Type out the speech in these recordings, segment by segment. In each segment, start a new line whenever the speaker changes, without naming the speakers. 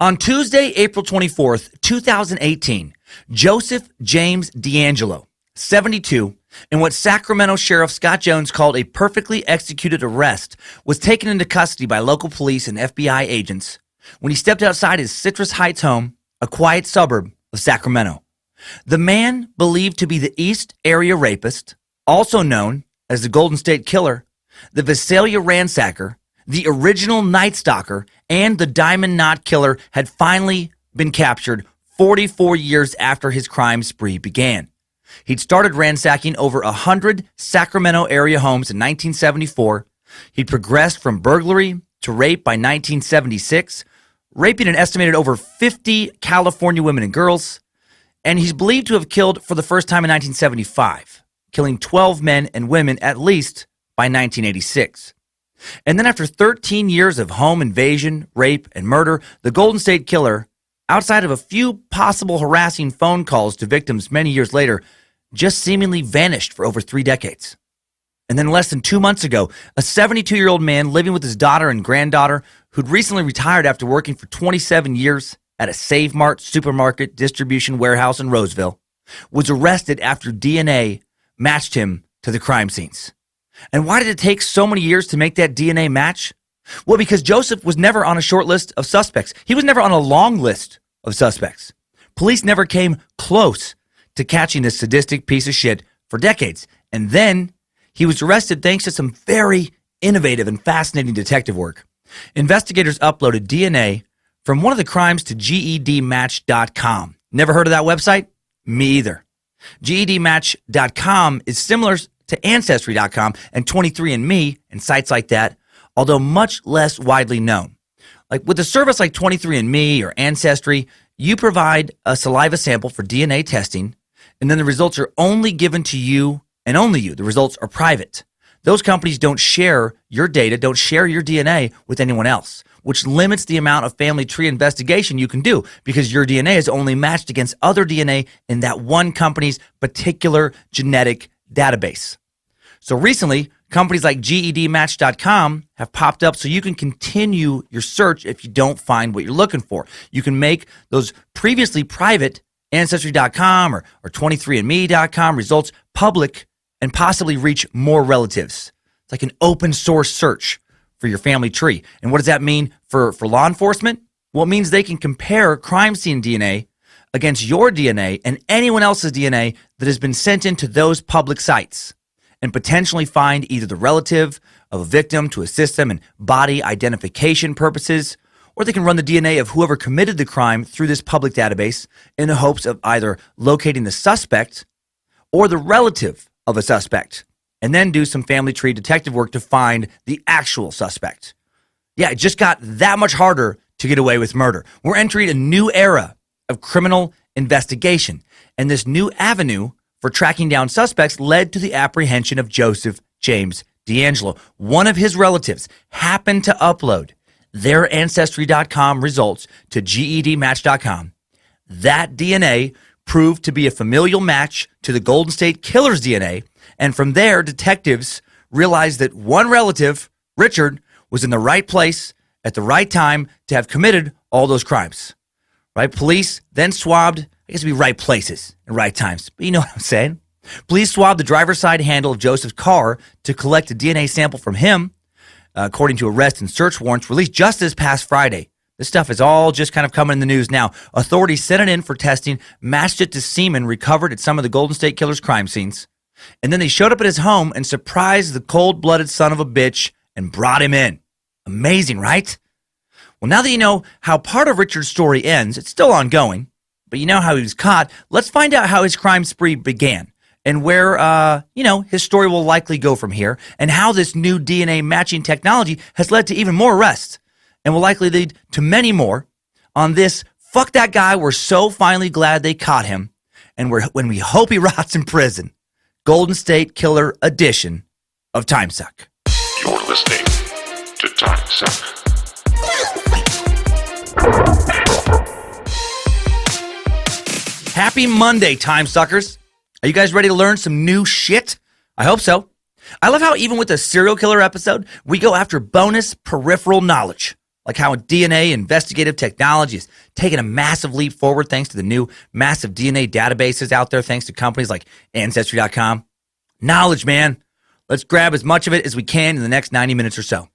On Tuesday, April 24th, 2018, Joseph James DeAngelo, 72, in what Sacramento Sheriff Scott Jones called a perfectly executed arrest, was taken into custody by local police and FBI agents when he stepped outside his Citrus Heights home, a quiet suburb of Sacramento. The man, believed to be the East Area Rapist, also known as the Golden State Killer, the Visalia Ransack Er, the original Night Stalker, and the Diamond Knot Killer, had finally been captured 44 years after his crime spree began. He'd started ransacking over 100 Sacramento area homes in 1974. He'd progressed from burglary to rape by 1976, raping an estimated over 50 California women and girls, and he's believed to have killed for the first time in 1975, killing 12 men and women at least by 1986. And then after 13 years of home invasion, rape, and murder, the Golden State Killer, outside of a few possible harassing phone calls to victims many years later, just seemingly vanished for over 3 decades. And then less than 2 months ago, a 72-year-old man living with his daughter and granddaughter, who'd recently retired after working for 27 years at a Save Mart supermarket distribution warehouse in Roseville, was arrested after DNA matched him to the crime scenes. And why did it take so many years to make that DNA match? Well, because Joseph was never on a short list of suspects. He was never on a long list of suspects. Police never came close to catching this sadistic piece of shit for decades. And then he was arrested thanks to some very innovative and fascinating detective work. Investigators uploaded DNA from one of the crimes to GEDmatch.com. Never heard of that website? Me either. GEDmatch.com is similar to Ancestry.com and 23andMe and sites like that, although much less widely known. Like with a service like 23andMe or Ancestry, you provide a saliva sample for DNA testing, and then the results are only given to you and only you. The results are private. Those companies don't share your data, don't share your DNA with anyone else, which limits the amount of family tree investigation you can do because your DNA is only matched against other DNA in that one company's particular genetic database. So recently, companies like GEDmatch.com have popped up so you can continue your search if you don't find what you're looking for. You can make those previously private Ancestry.com or 23andMe.com results public and possibly reach more relatives. It's like an open source search for your family tree. And what does that mean for law enforcement? Well, it means they can compare crime scene DNA against your DNA and anyone else's DNA that has been sent into those public sites and potentially find either the relative of a victim to assist them in body identification purposes, or they can run the DNA of whoever committed the crime through this public database in the hopes of either locating the suspect or the relative of a suspect, and then do some family tree detective work to find the actual suspect. Yeah, it just got that much harder to get away with murder. We're entering a new era of criminal investigation, and this new avenue for tracking down suspects led to the apprehension of Joseph James DeAngelo. One of his relatives happened to upload their Ancestry.com results to GEDmatch.com. That DNA proved to be a familial match to the Golden State Killer's DNA, and from there, detectives realized that one relative, Richard, was in the right place at the right time to have committed all those crimes. Right? Police then swabbed, I guess it'd be right places and right times, but you know what I'm saying. Police swabbed the driver's side handle of Joseph's car to collect a DNA sample from him, according to arrest and search warrants released just this past Friday. This stuff is all just kind of coming in the news now. Authorities sent it in for testing, matched it to semen recovered at some of the Golden State Killer's crime scenes, and then they showed up at his home and surprised the cold-blooded son of a bitch and brought him in. Amazing, right? Well, now that you know how part of Richard's story ends, it's still ongoing, but you know how he was caught. Let's find out how his crime spree began and where, his story will likely go from here, and how this new DNA matching technology has led to even more arrests and will likely lead to many more on this Fuck That Guy, We're So Finally Glad They Caught Him, and when we hope he rots in prison, Golden State Killer edition of Timesuck.
You're listening to Timesuck.
Happy Monday, time suckers. Are you guys ready to learn some new shit? I hope so. I love how even with a serial killer episode, we go after bonus peripheral knowledge. like how DNA investigative technology is taking a massive leap forward thanks to the new massive DNA databases out there, thanks to companies like Ancestry.com. Knowledge, man. Let's grab as much of it as we can in the next 90 minutes or so.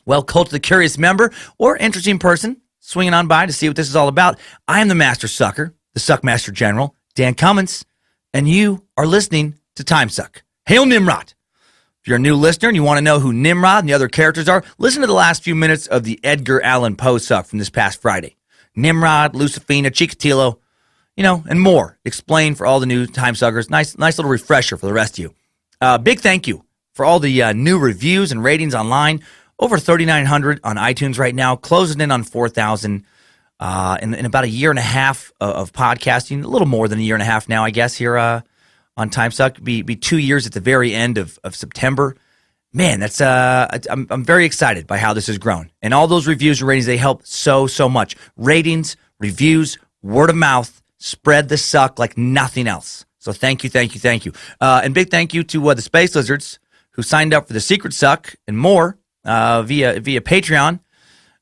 Well, Cult of the Curious member or interesting person swinging on by to see what this is all about. I am the Master Sucker, the Suckmaster General, Dan Cummins, and you are listening to Timesuck. Hail Nimrod! If you're a new listener and you want to know who Nimrod and the other characters are, listen to the last few minutes of the Edgar Allan Poe suck from this past Friday. Nimrod, Lucifina, Chikatilo, and more. Explained for all the new Timesuckers. Nice little refresher for the rest of you. Big thank you for all the new reviews and ratings online. Over 3,900 on iTunes right now, closing in on 4,000 in about a year and a half of podcasting. A little more than a year and a half now, I guess, here on Timesuck. Be 2 years at the very end of September. Man, that's I'm very excited by how this has grown. And all those reviews and ratings, they help so much. Ratings, reviews, word of mouth, spread the suck like nothing else. So thank you. And big thank you to the Space Lizards who signed up for the Secret Suck and more via Patreon.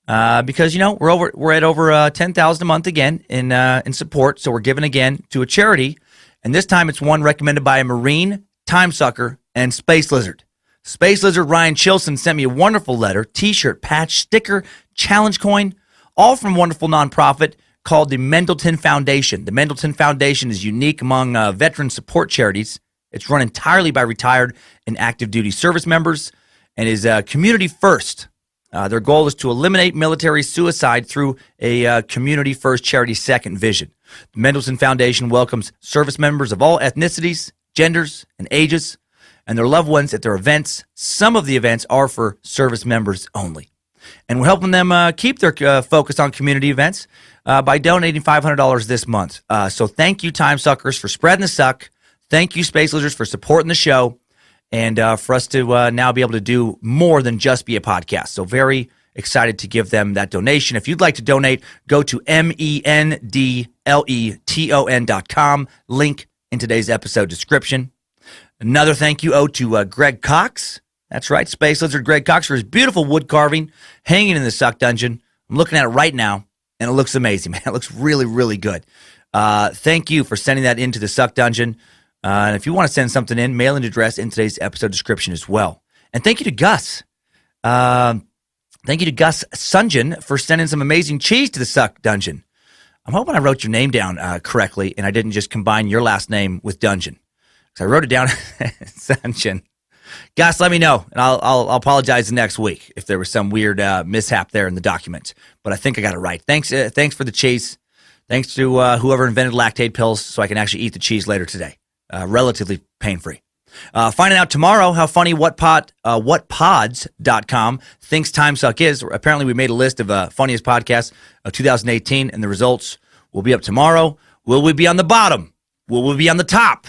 Because we're at over 10,000 a month again in support. So we're giving again to a charity. And this time it's one recommended by a Marine, Timesucker, and Space Lizard. Space Lizard Ryan Chilson sent me a wonderful letter, t-shirt, patch, sticker, challenge coin, all from a wonderful nonprofit called the Mendleton Foundation. The Mendleton Foundation is unique among veteran support charities. It's run entirely by retired and active duty service members and is community first. Their goal is to eliminate military suicide through a community first, charity second vision. The Mendleton Foundation welcomes service members of all ethnicities, genders, and ages, and their loved ones at their events. Some of the events are for service members only. And we're helping them keep their focus on community events by donating $500 this month. So thank you, Timesuckers, for spreading the suck. Thank you, Space Lizards, for supporting the show. And for us to now be able to do more than just be a podcast. So very excited to give them that donation. If you'd like to donate, go to MENDLETON.com. Link in today's episode description. Another thank you to Greg Cox. That's right, Space Lizard Greg Cox, for his beautiful wood carving hanging in the Suck Dungeon. I'm looking at it right now, and it looks amazing, man. It looks really, really good. Thank you for sending that into the Suck Dungeon. And if you want to send something in, mailing address in today's episode description as well. And thank you to Gus. Thank you to Gus Sungeon for sending some amazing cheese to the Suck Dungeon. I'm hoping I wrote your name down correctly and I didn't just combine your last name with Dungeon. Because I wrote it down, Sungeon. Gus, let me know, and I'll apologize next week if there was some weird mishap there in the document. But I think I got it right. Thanks for the cheese. Thanks to whoever invented lactate pills so I can actually eat the cheese later today. Relatively pain-free. Finding out tomorrow how funny whatpods.com thinks Timesuck is. Apparently, we made a list of funniest podcasts of 2018, and the results will be up tomorrow. Will we be on the bottom? Will we be on the top?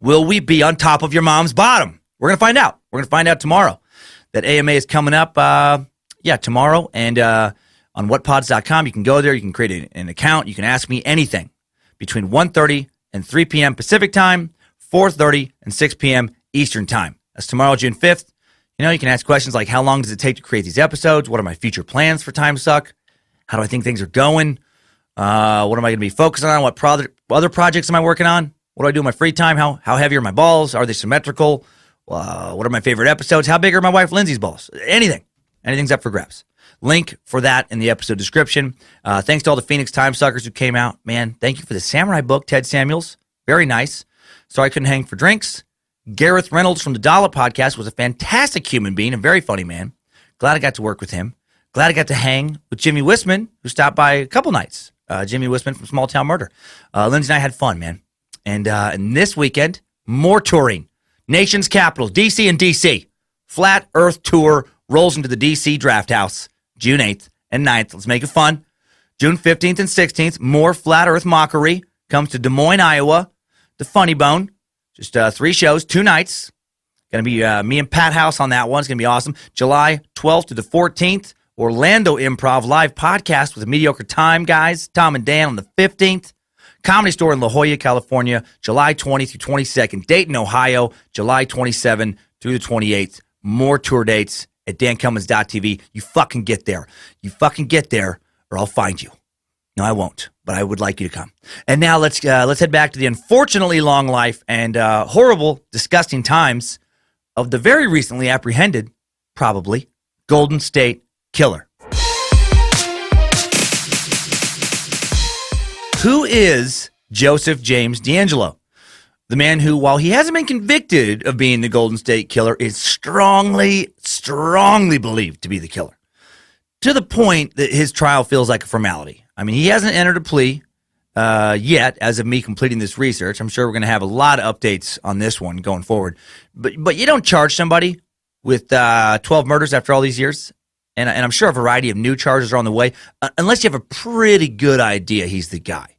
Will we be on top of your mom's bottom? We're going to find out. We're going to find out tomorrow. That AMA is coming up, tomorrow. And on whatpods.com, you can go there. You can create an account. You can ask me anything between 1:30 and 3 p.m. Pacific time, 4:30 and 6 p.m. Eastern time. That's tomorrow, June 5th. You can ask questions like, how long does it take to create these episodes? What are my future plans for Timesuck? How do I think things are going? What am I going to be focusing on? What other projects am I working on? What do I do in my free time? How heavy are my balls? Are they symmetrical? What are my favorite episodes? How big are my wife Lindsay's balls? Anything's up for grabs. Link for that in the episode description. Thanks to all the Phoenix Timesuckers who came out. Man, thank you for the Samurai book, Ted Samuels. Very nice. Sorry I couldn't hang for drinks. Gareth Reynolds from the Dollar Podcast was a fantastic human being, a very funny man. Glad I got to work with him. Glad I got to hang with Jimmy Wisman, who stopped by a couple nights. Jimmy Wisman from Small Town Murder. Lindsay and I had fun, man. And this weekend, more touring. Nation's capitals, D.C. and D.C. Flat Earth Tour rolls into the D.C. Draft House, June 8th and 9th. Let's make it fun. June 15th and 16th, more Flat Earth mockery comes to Des Moines, Iowa, the Funny Bone. Just 3 shows, 2 nights. Going to be me and Pat House on that one. It's going to be awesome. July 12th to the 14th, Orlando Improv live podcast with a Mediocre Time guys, Tom and Dan on the 15th. Comedy Store in La Jolla, California, July 20th through 22nd. Dayton, Ohio, July 27th through the 28th. More tour dates at dancummins.tv. You fucking get there. You fucking get there, or I'll find you. No, I won't, but I would like you to come. And now let's head back to the unfortunately long life and horrible, disgusting times of the very recently apprehended, probably, Golden State Killer. Who is Joseph James DeAngelo? The man who, while he hasn't been convicted of being the Golden State Killer, is strongly, strongly believed to be the killer. To the point that his trial feels like a formality. I mean, he hasn't entered a plea yet, as of me completing this research. I'm sure we're going to have a lot of updates on this one going forward. But you don't charge somebody with 12 murders after all these years. And I'm sure a variety of new charges are on the way, unless you have a pretty good idea he's the guy.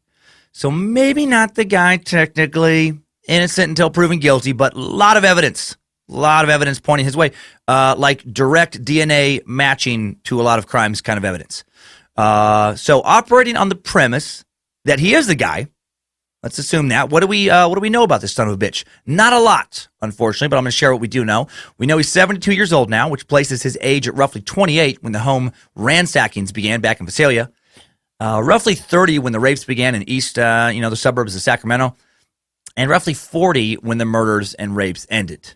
So maybe not the guy technically, innocent until proven guilty, but a lot of evidence pointing his way, like direct DNA matching to a lot of crimes kind of evidence. So operating on the premise that he is the guy, let's assume that. What do we know about this son of a bitch? Not a lot, unfortunately, but I'm going to share what we do know. We know he's 72 years old now, which places his age at roughly 28 when the home ransackings began back in Visalia. Roughly 30 when the rapes began in the suburbs of Sacramento. And roughly 40 when the murders and rapes ended.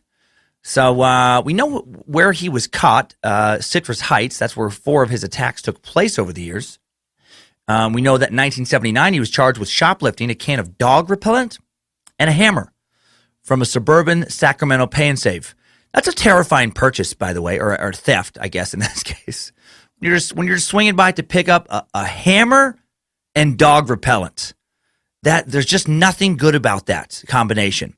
So we know where he was caught, Citrus Heights. That's where 4 of his attacks took place over the years. We know that in 1979 he was charged with shoplifting a can of dog repellent and a hammer from a suburban Sacramento pay and save. That's a terrifying purchase, by the way, or theft, I guess, in this case. When you're swinging by to pick up a hammer and dog repellent. There's just nothing good about that combination.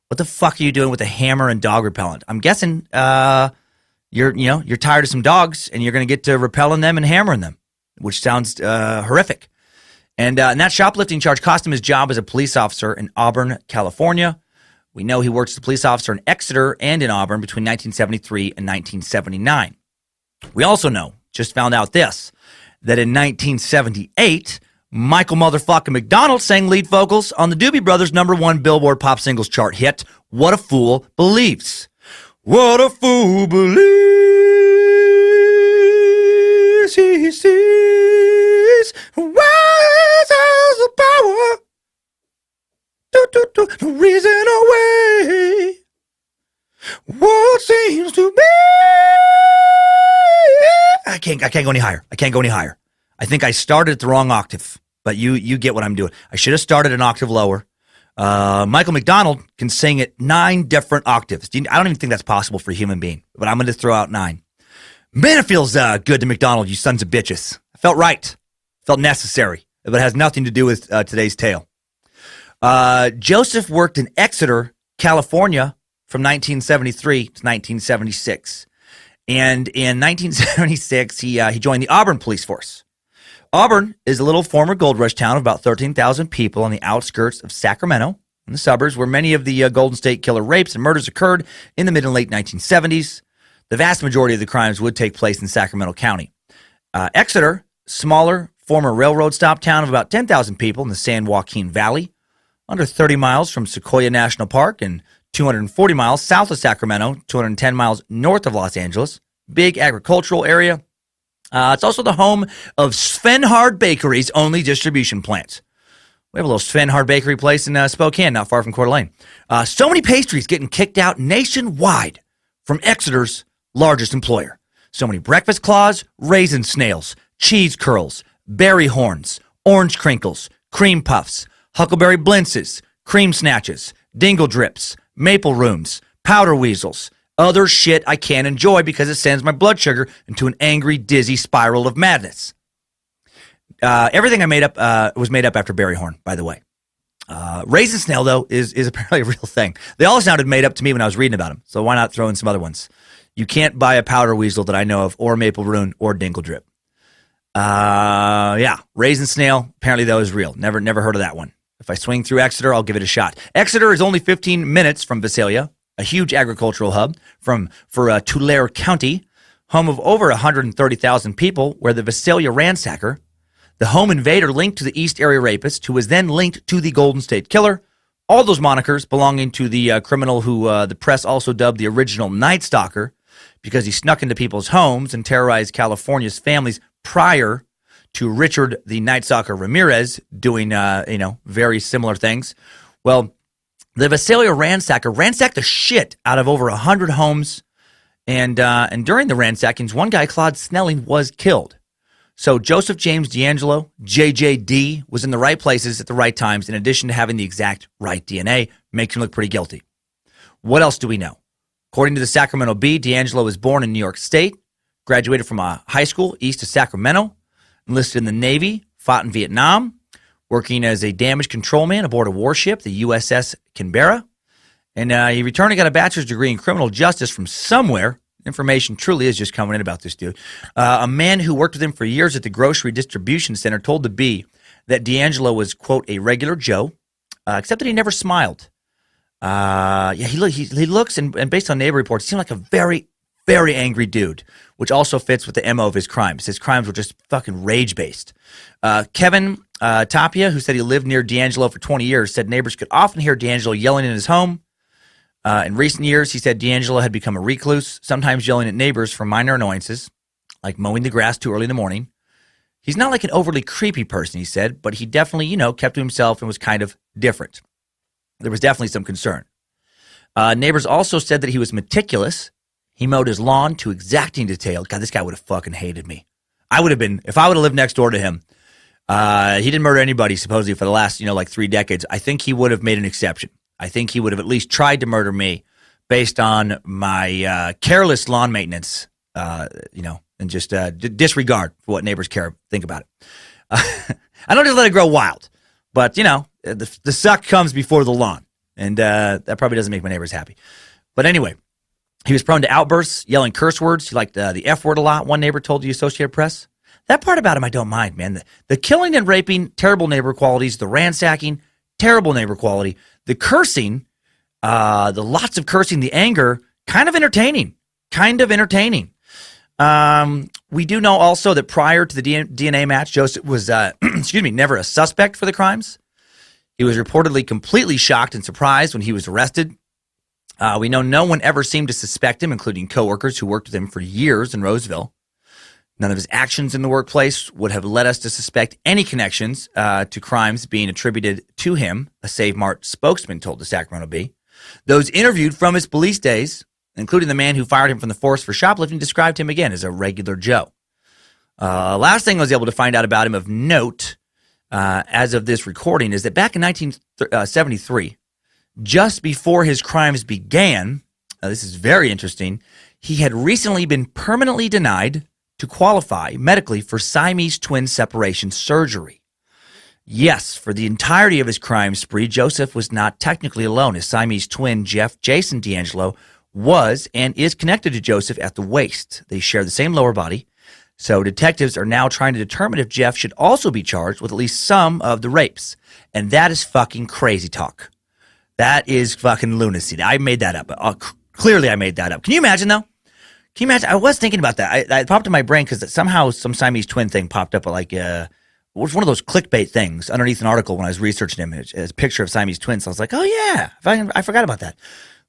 What the fuck are you doing with a hammer and dog repellent? I'm guessing you're tired of some dogs and you're going to get to repelling them and hammering them, which sounds horrific. And that shoplifting charge cost him his job as a police officer in Auburn, California. We know he worked as a police officer in Exeter and in Auburn between 1973 and 1979. We also know, just found out this, that in 1978, Michael motherfucking McDonald sang lead vocals on the Doobie Brothers' #1 Billboard Pop Singles chart hit, What a Fool Believes. What a fool believes he sees, wise as the power, no reason away, what seems to be. I can't go any higher. I think I started at the wrong octave, but you get what I'm doing. I should have started an octave lower. Michael McDonald can sing at 9 different octaves. I don't even think that's possible for a human being, but I'm going to throw out 9. Man, it feels good to McDonald, you sons of bitches. I felt right. Felt necessary, but it has nothing to do with today's tale. Joseph worked in Exeter, California from 1973 to 1976. And in 1976, he joined the Auburn police force. Auburn is a little former gold rush town of about 13,000 people on the outskirts of Sacramento, in the suburbs where many of the Golden State Killer rapes and murders occurred in the mid and late 1970s. The vast majority of the crimes would take place in Sacramento County. Exeter, smaller, former railroad stop town of about 10,000 people in the San Joaquin Valley, under 30 miles from Sequoia National Park and 240 miles south of Sacramento, 210 miles north of Los Angeles. Big agricultural area. It's also the home of Svenhard Bakery's only distribution plant. We have a little Svenhard Bakery place in Spokane, not far from Coeur d'Alene. So many pastries getting kicked out nationwide from Exeter's largest employer. So many breakfast claws, raisin snails, cheese curls, berry horns, orange crinkles, cream puffs, huckleberry blintzes, cream snatches, dingle drips, maple rooms, powder weasels, other shit I can't enjoy because it sends my blood sugar into an angry, dizzy spiral of madness. Everything I made up was made up after berry horn, by the way. Raisin snail, though, is apparently a real thing. They all sounded made up to me when I was reading about them, so why not throw in some other ones? You can't buy a powder weasel that I know of, or maple rune, or dingle drip. Raisin snail, apparently, though, is real. Never heard of that one. If I swing through Exeter, I'll give it a shot. Exeter is only 15 minutes from Visalia, a huge agricultural hub for Tulare County, home of over 130,000 people, where the Visalia Ransack Er, the home invader linked to the East Area Rapist, who was then linked to the Golden State Killer, all those monikers belonging to the criminal who the press also dubbed the original Night Stalker, because he snuck into people's homes and terrorized California's families prior to Richard the Night Stalker Ramirez doing, very similar things. Well, the Visalia Ransack Er ransacked the shit out of over 100 homes, and during the ransackings, one guy, Claude Snelling, was killed. So Joseph James D'Angelo, JJD, was in the right places at the right times, in addition to having the exact right DNA. Makes him look pretty guilty. What else do we know? According to the Sacramento Bee, D'Angelo was born in New York State, graduated from a high school east of Sacramento, enlisted in the Navy, fought in Vietnam, working as a damage control man aboard a warship, the USS Canberra. And he returned and got a bachelor's degree in criminal justice from somewhere. Information truly is just coming in about this dude. A man who worked with him for years at the grocery distribution center told the Bee that D'Angelo was, quote, a regular Joe, except that he never smiled. He looks, and based on neighbor reports, he seemed like a very, very angry dude, which also fits with the MO of his crimes. His crimes were just fucking rage-based. Kevin Tapia, who said he lived near D'Angelo for 20 years, said neighbors could often hear D'Angelo yelling in his home. In recent years, he said D'Angelo had become a recluse, sometimes yelling at neighbors for minor annoyances, like mowing the grass too early in the morning. He's not like an overly creepy person, he said, but he definitely, kept to himself and was kind of different. There was definitely some concern. Neighbors also said that he was meticulous. He mowed his lawn to exacting detail. God, this guy would have fucking hated me. I would have been, if I would have lived next door to him. He didn't murder anybody, supposedly, for the last, 3 decades. I think he would have made an exception. I think he would have at least tried to murder me based on my careless lawn maintenance, and just disregard for what neighbors think about it. I don't just let it grow wild, but, the suck comes before the lawn, and that probably doesn't make my neighbors happy. But anyway, he was prone to outbursts, yelling curse words. He liked the F word a lot, one neighbor told the Associated Press. That part about him I don't mind, man. The killing and raping, terrible neighbor qualities. The ransacking, terrible neighbor quality. The cursing, the lots of cursing, the anger, kind of entertaining. We do know also that prior to the DNA match, Joseph was, never a suspect for the crimes. He was reportedly completely shocked and surprised when he was arrested. We know no one ever seemed to suspect him, including coworkers who worked with him for years in Roseville. None of his actions in the workplace would have led us to suspect any connections to crimes being attributed to him, a Save Mart spokesman told the Sacramento Bee. Those interviewed from his police days, including the man who fired him from the force for shoplifting, described him again as a regular Joe. Last thing I was able to find out about him of note, as of this recording, is that back in 1973, just before his crimes began, this is very interesting, he had recently been permanently denied to qualify medically for Siamese twin separation surgery. Yes, for the entirety of his crime spree, Joseph was not technically alone. His Siamese twin, Jason D'Angelo, was and is connected to Joseph at the waist. They share the same lower body. So detectives are now trying to determine if Jeff should also be charged with at least some of the rapes. And that is fucking crazy talk. That is fucking lunacy. I made that up. Clearly I made that up. Can you imagine, though? Can you imagine? I was thinking about that. I popped in my brain because somehow some Siamese twin thing popped up, like it was one of those clickbait things underneath an article when I was researching him. It's a picture of Siamese twins. So I was like, oh yeah, I forgot about that.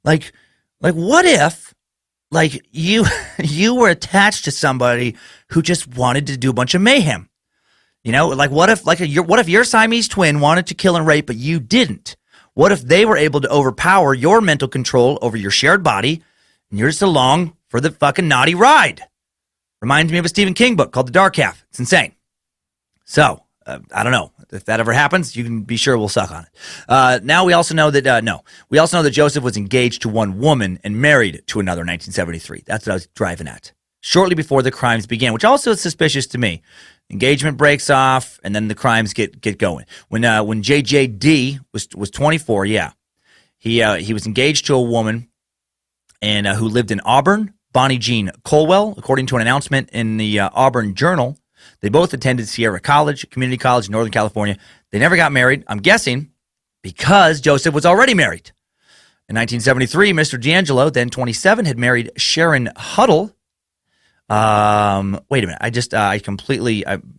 Like what if, you were attached to somebody who just wanted to do a bunch of mayhem? What if your Siamese twin wanted to kill and rape, but you didn't? What if they were able to overpower your mental control over your shared body, and you're just along for the fucking naughty ride? Reminds me of a Stephen King book called The Dark Half. It's insane. So, I don't know. If that ever happens, you can be sure we'll suck on it. Now we also know that Joseph was engaged to one woman and married to another in 1973. That's what I was driving at. Shortly before the crimes began, which also is suspicious to me. Engagement breaks off, and then the crimes get going. When JJD was 24, he was engaged to a woman and who lived in Auburn, Bonnie Jean Colwell, according to an announcement in the Auburn Journal. They both attended Sierra College, community college in Northern California. They never got married, I'm guessing, because Joseph was already married. In 1973, Mr. D'Angelo, then 27, had married Sharon Huddle. Wait a minute.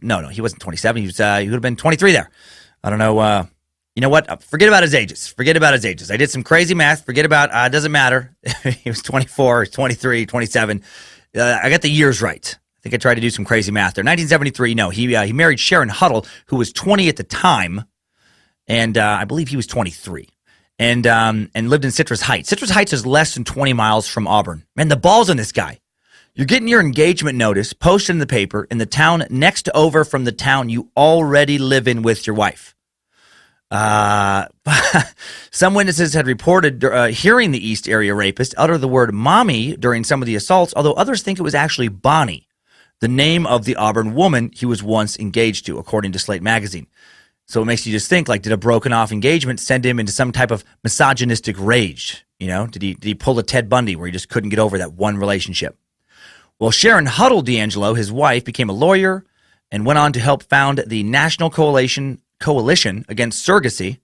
No, he wasn't 27. He would have been 23 there. I don't know. You know what? Forget about his ages. Forget about his ages. I did some crazy math. Forget about, it doesn't matter. He was 24, 23, 27. I got the years right. I think I tried to do some crazy math there. 1973, no, he married Sharon Huddle, who was 20 at the time, and I believe he was 23, and lived in Citrus Heights. Citrus Heights is less than 20 miles from Auburn. Man, the balls on this guy. You're getting your engagement notice posted in the paper in the town next over from the town you already live in with your wife. Some witnesses had reported hearing the East Area rapist utter the word mommy during some of the assaults, although others think it was actually Bonnie, the name of the Auburn woman he was once engaged to, according to Slate magazine. So it makes you just think, like, did a broken off engagement send him into some type of misogynistic rage? You know, did he pull a Ted Bundy where he just couldn't get over that one relationship? Well, Sharon Huddle D'Angelo, his wife, became a lawyer and went on to help found the National Coalition Against Surrogacy.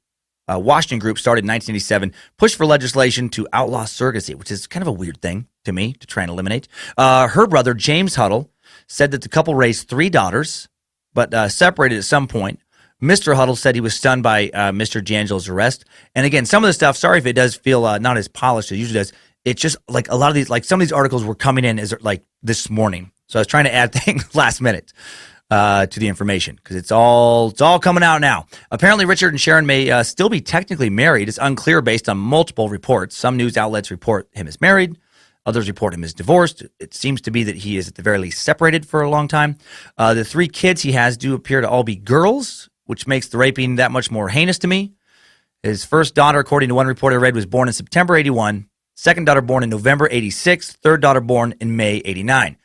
A Washington group started in 1987, pushed for legislation to outlaw surrogacy, which is kind of a weird thing to me to try and eliminate. Her brother, James Huddle, said that the couple raised 3 daughters, but separated at some point. Mr. Huddle said he was stunned by Mr. D'Angelo's arrest. And again, some of the stuff, sorry if it does feel not as polished as it usually does, it's just like a lot of these, like some of these articles were coming in as like this morning. So I was trying to add things last minute to the information because it's all coming out now. Apparently, Richard and Sharon may still be technically married. It's unclear based on multiple reports. Some news outlets report him as married. Others report him as divorced. It seems to be that he is at the very least separated for a long time. The 3 kids he has do appear to all be girls, which makes the raping that much more heinous to me. His first daughter, according to one report I read, was born in September 81. Second daughter born in November 86. Third daughter born in May 89.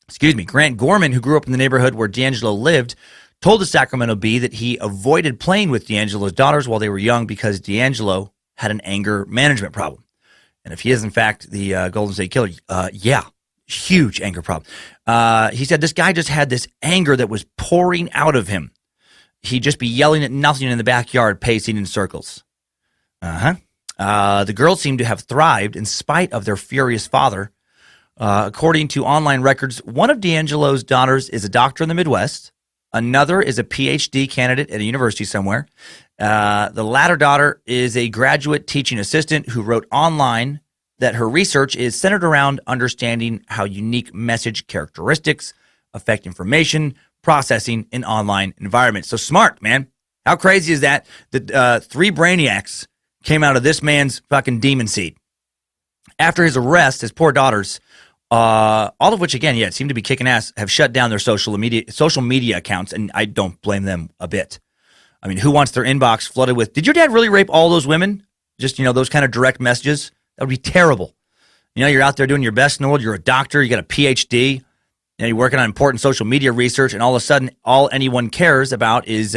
Excuse me. Grant Gorman, who grew up in the neighborhood where D'Angelo lived, told the Sacramento Bee that he avoided playing with D'Angelo's daughters while they were young because D'Angelo had an anger management problem. And if he is, in fact, the Golden State Killer, yeah, huge anger problem. He said this guy just had this anger that was pouring out of him. He'd just be yelling at nothing in the backyard, pacing in circles. The girls seem to have thrived in spite of their furious father. According to online records, one of D'Angelo's daughters is a doctor in the Midwest. Another is a PhD candidate at a university somewhere. The latter daughter is a graduate teaching assistant who wrote online that her research is centered around understanding how unique message characteristics affect information processing in online environments. So smart, man. How crazy is that? That 3 brainiacs came out of this man's fucking demon seed. After his arrest, his poor daughters, all of which, again, yeah, seem to be kicking ass, have shut down their social media accounts, and I don't blame them a bit. I mean, who wants their inbox flooded with, did your dad really rape all those women? Just, those kind of direct messages. That would be terrible. You're out there doing your best in the world. You're a doctor. You got a PhD. You're working on important social media research, and all of a sudden, all anyone cares about is,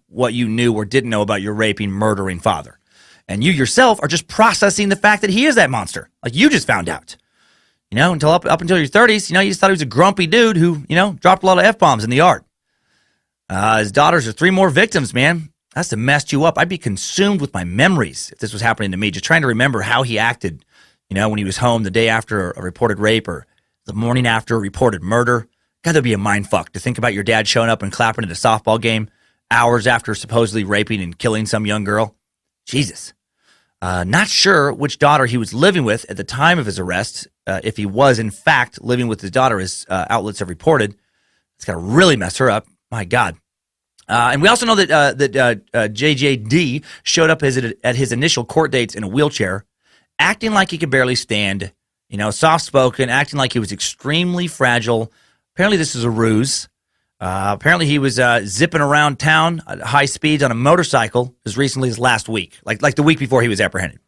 what you knew or didn't know about your raping, murdering father. And you yourself are just processing the fact that he is that monster. Like you just found out. Until up until your 30s, you just thought he was a grumpy dude who, dropped a lot of F-bombs in the yard. His daughters are 3 more victims, man. That's to mess you up. I'd be consumed with my memories if this was happening to me, just trying to remember how he acted, when he was home the day after a reported rape or the morning after a reported murder. God, that'd be a mind fuck to think about your dad showing up and clapping at a softball game hours after supposedly raping and killing some young girl. Jesus. Not sure which daughter he was living with at the time of his arrest. If he was, in fact, living with his daughter, as outlets have reported. It's got to really mess her up. My God. And we also know that JJD showed up at his initial court dates in a wheelchair, acting like he could barely stand, soft-spoken, acting like he was extremely fragile. Apparently this is a ruse. Apparently he was zipping around town at high speeds on a motorcycle as recently as last week, like the week before he was apprehended.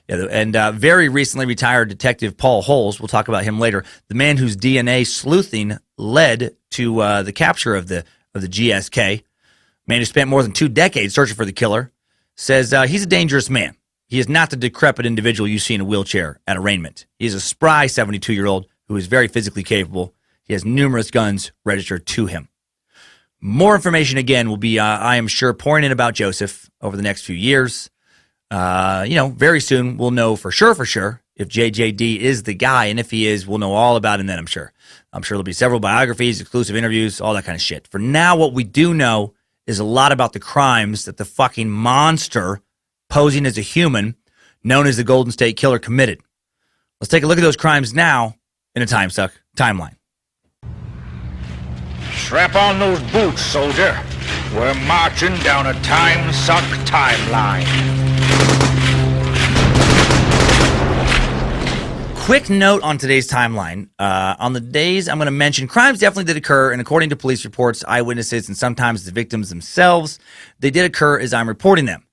Yeah, and very recently retired Detective Paul Holes, we'll talk about him later, the man whose DNA sleuthing led to the capture of the GSK, man who spent more than 2 decades searching for the killer, says he's a dangerous man. He is not the decrepit individual you see in a wheelchair at arraignment. He is a spry 72-year-old who is very physically capable. He has numerous guns registered to him. More information, again, will be, I am sure, pouring in about Joseph over the next few years. Very soon we'll know for sure if JJD is the guy, and if he is, we'll know all about him then, I'm sure. I'm sure there'll be several biographies, exclusive interviews, all that kind of shit. For now, what we do know is a lot about the crimes that the fucking monster posing as a human known as the Golden State Killer committed. Let's take a look at those crimes now in a Timesuck timeline.
Strap on those boots, soldier. We're marching down a Timesuck timeline.
Quick note on today's timeline. On the days I'm going to mention, crimes definitely did occur, and according to police reports, eyewitnesses, and sometimes the victims themselves, they did occur as I'm reporting them.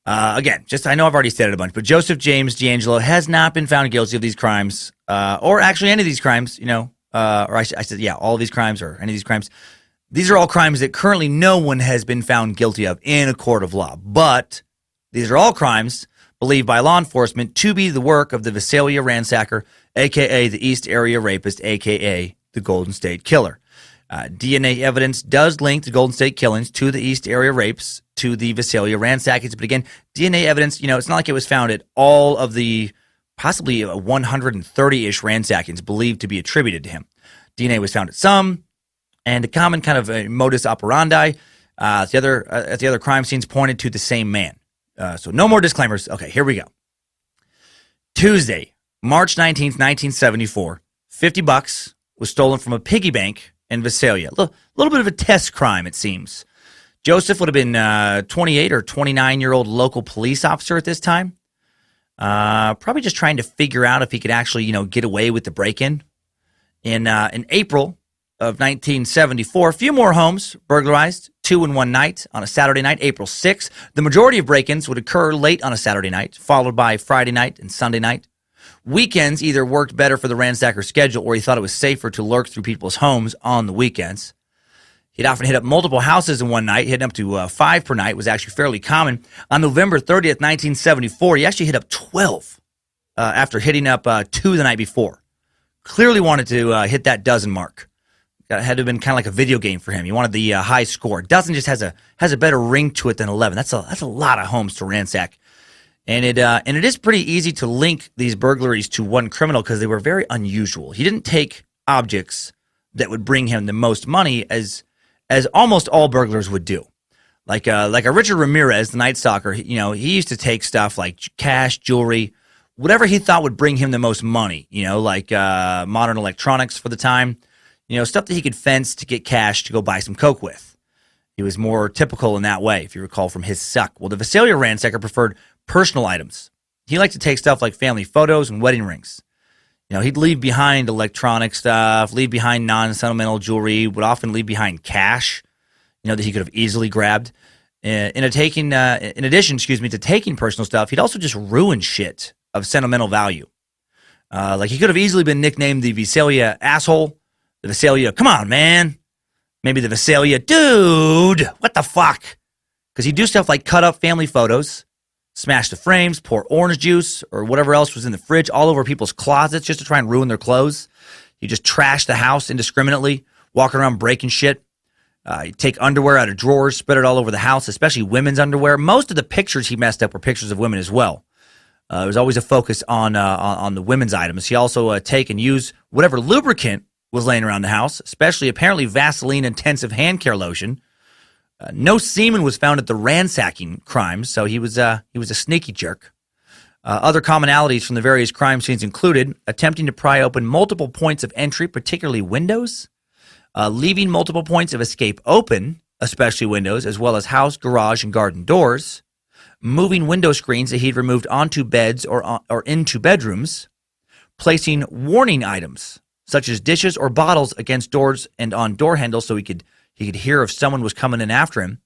Again, I know I've already said it a bunch, but Joseph James D'Angelo has not been found guilty of these crimes, or actually any of these crimes, or I said, yeah, all of these crimes or any of these crimes. These are all crimes that currently no one has been found guilty of in a court of law, but these are all crimes believed by law enforcement to be the work of the Visalia Ransack Er, a.k.a. the East Area Rapist, a.k.a. the Golden State Killer. DNA evidence does link the Golden State killings to the East Area rapes, to the Visalia ransackings. But again, DNA evidence, it's not like it was found at all of the possibly 130-ish ransackings believed to be attributed to him. DNA was found at some, and a common kind of modus operandi at the other crime scenes pointed to the same man. So no more disclaimers. Okay, here we go. Tuesday, March 19th, 1974, $50 was stolen from a piggy bank in Visalia. A little bit of a test crime, it seems. Joseph would have been 28 or 29-year-old local police officer at this time. Probably just trying to figure out if he could actually, get away with the break-in. In April of 1974, a few more homes burglarized, 2 in one night on a Saturday night, April 6th. The majority of break-ins would occur late on a Saturday night, followed by Friday night and Sunday night. Weekends either worked better for the ransacker schedule or he thought it was safer to lurk through people's homes on the weekends. He'd often hit up multiple houses in one night. Hitting up to 5 per night was actually fairly common. On November 30th, 1974, he actually hit up 12 after hitting up 2 the night before. Clearly wanted to hit that dozen mark. It had to have been kind of like a video game for him. He wanted the high score. Dozen just has a better ring to it than 11. That's a lot of homes to ransack. And it is pretty easy to link these burglaries to one criminal because they were very unusual. He didn't take objects that would bring him the most money as almost all burglars would do. Like a Richard Ramirez, the Night Stalker, he used to take stuff like cash, jewelry, whatever he thought would bring him the most money, like modern electronics for the time, stuff that he could fence to get cash to go buy some coke with. He was more typical in that way, if you recall from his suck. Well, the Visalia Ransacker preferred personal items. He liked to take stuff like family photos and wedding rings. He'd leave behind electronic stuff, leave behind non-sentimental jewelry, would often leave behind cash, that he could have easily grabbed. In addition to taking personal stuff, he'd also just ruin shit of sentimental value. Like he could have easily been nicknamed the Visalia asshole, the Visalia, come on, man. Maybe the Visalia, dude, what the fuck? Because he'd do stuff like cut up family photos, smash the frames, pour orange juice or whatever else was in the fridge all over people's closets just to try and ruin their clothes. You just trash the house indiscriminately, walking around breaking shit. You take underwear out of drawers, spread it all over the house, especially women's underwear. Most of the pictures he messed up were pictures of women as well. There was always a focus on the women's items. He also take and use whatever lubricant was laying around the house, especially apparently Vaseline intensive hand care lotion. No semen was found at the ransacking crimes, so he was a sneaky jerk. Other commonalities from the various crime scenes included attempting to pry open multiple points of entry, particularly windows, leaving multiple points of escape open, especially windows, as well as house, garage, and garden doors, moving window screens that he'd removed onto beds or into bedrooms, placing warning items such as dishes or bottles against doors and on door handles so he could hear if someone was coming in after him.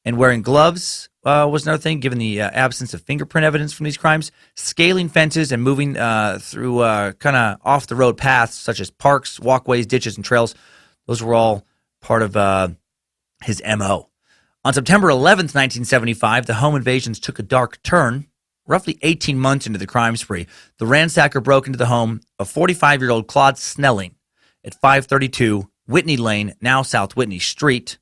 And wearing gloves was another thing, given the absence of fingerprint evidence from these crimes. Scaling fences and moving through kind of off-the-road paths, such as parks, walkways, ditches, and trails. Those were all part of his M.O. On September 11th, 1975, the home invasions took a dark turn. Roughly 18 months into the crime spree, the ransacker broke into the home of 45-year-old Claude Snelling at 532 Whitney Lane, now South Whitney Street.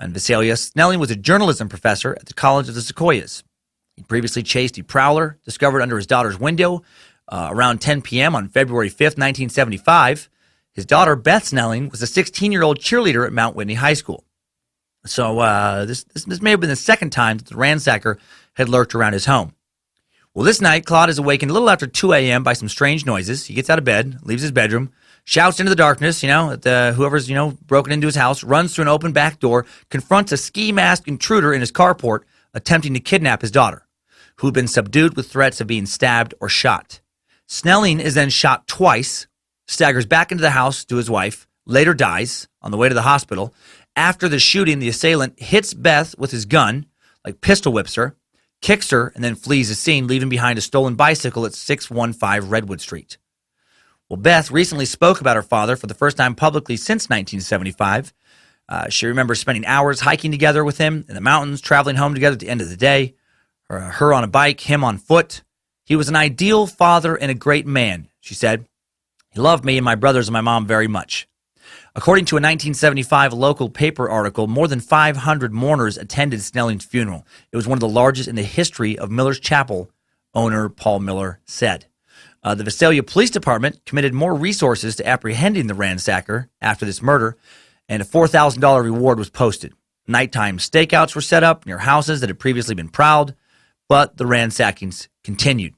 In Visalia, Snelling was a journalism professor at the College of the Sequoias. He previously chased a prowler discovered under his daughter's window around 10 p.m. on February 5th, 1975. His daughter, Beth Snelling, was a 16-year-old cheerleader at Mount Whitney High School. So this may have been the second time that the ransacker had lurked around his home. Well, this night, Claude is awakened a little after 2 a.m. by some strange noises. He gets out of bed, leaves his bedroom, shouts into the darkness, at whoever's, broken into his house, runs through an open back door, confronts a ski mask intruder in his carport, attempting to kidnap his daughter, who had been subdued with threats of being stabbed or shot. Snelling is then shot twice, staggers back into the house to his wife, later dies on the way to the hospital. After the shooting, the assailant hits Beth with his gun, pistol whips her, kicks her, and then flees the scene, leaving behind a stolen bicycle at 615 Redwood Street. Well, Beth recently spoke about her father for the first time publicly since 1975. She remembers spending hours hiking together with him in the mountains, traveling home together at the end of the day, her on a bike, him on foot. He was an ideal father and a great man, she said. He loved me and my brothers and my mom very much. According to a 1975 local paper article, more than 500 mourners attended Snelling's funeral. It was one of the largest in the history of Miller's Chapel, owner Paul Miller said. The Visalia Police Department committed more resources to apprehending the ransacker after this murder, and a $4,000 reward was posted. Nighttime stakeouts were set up near houses that had previously been prowled, but the ransackings continued.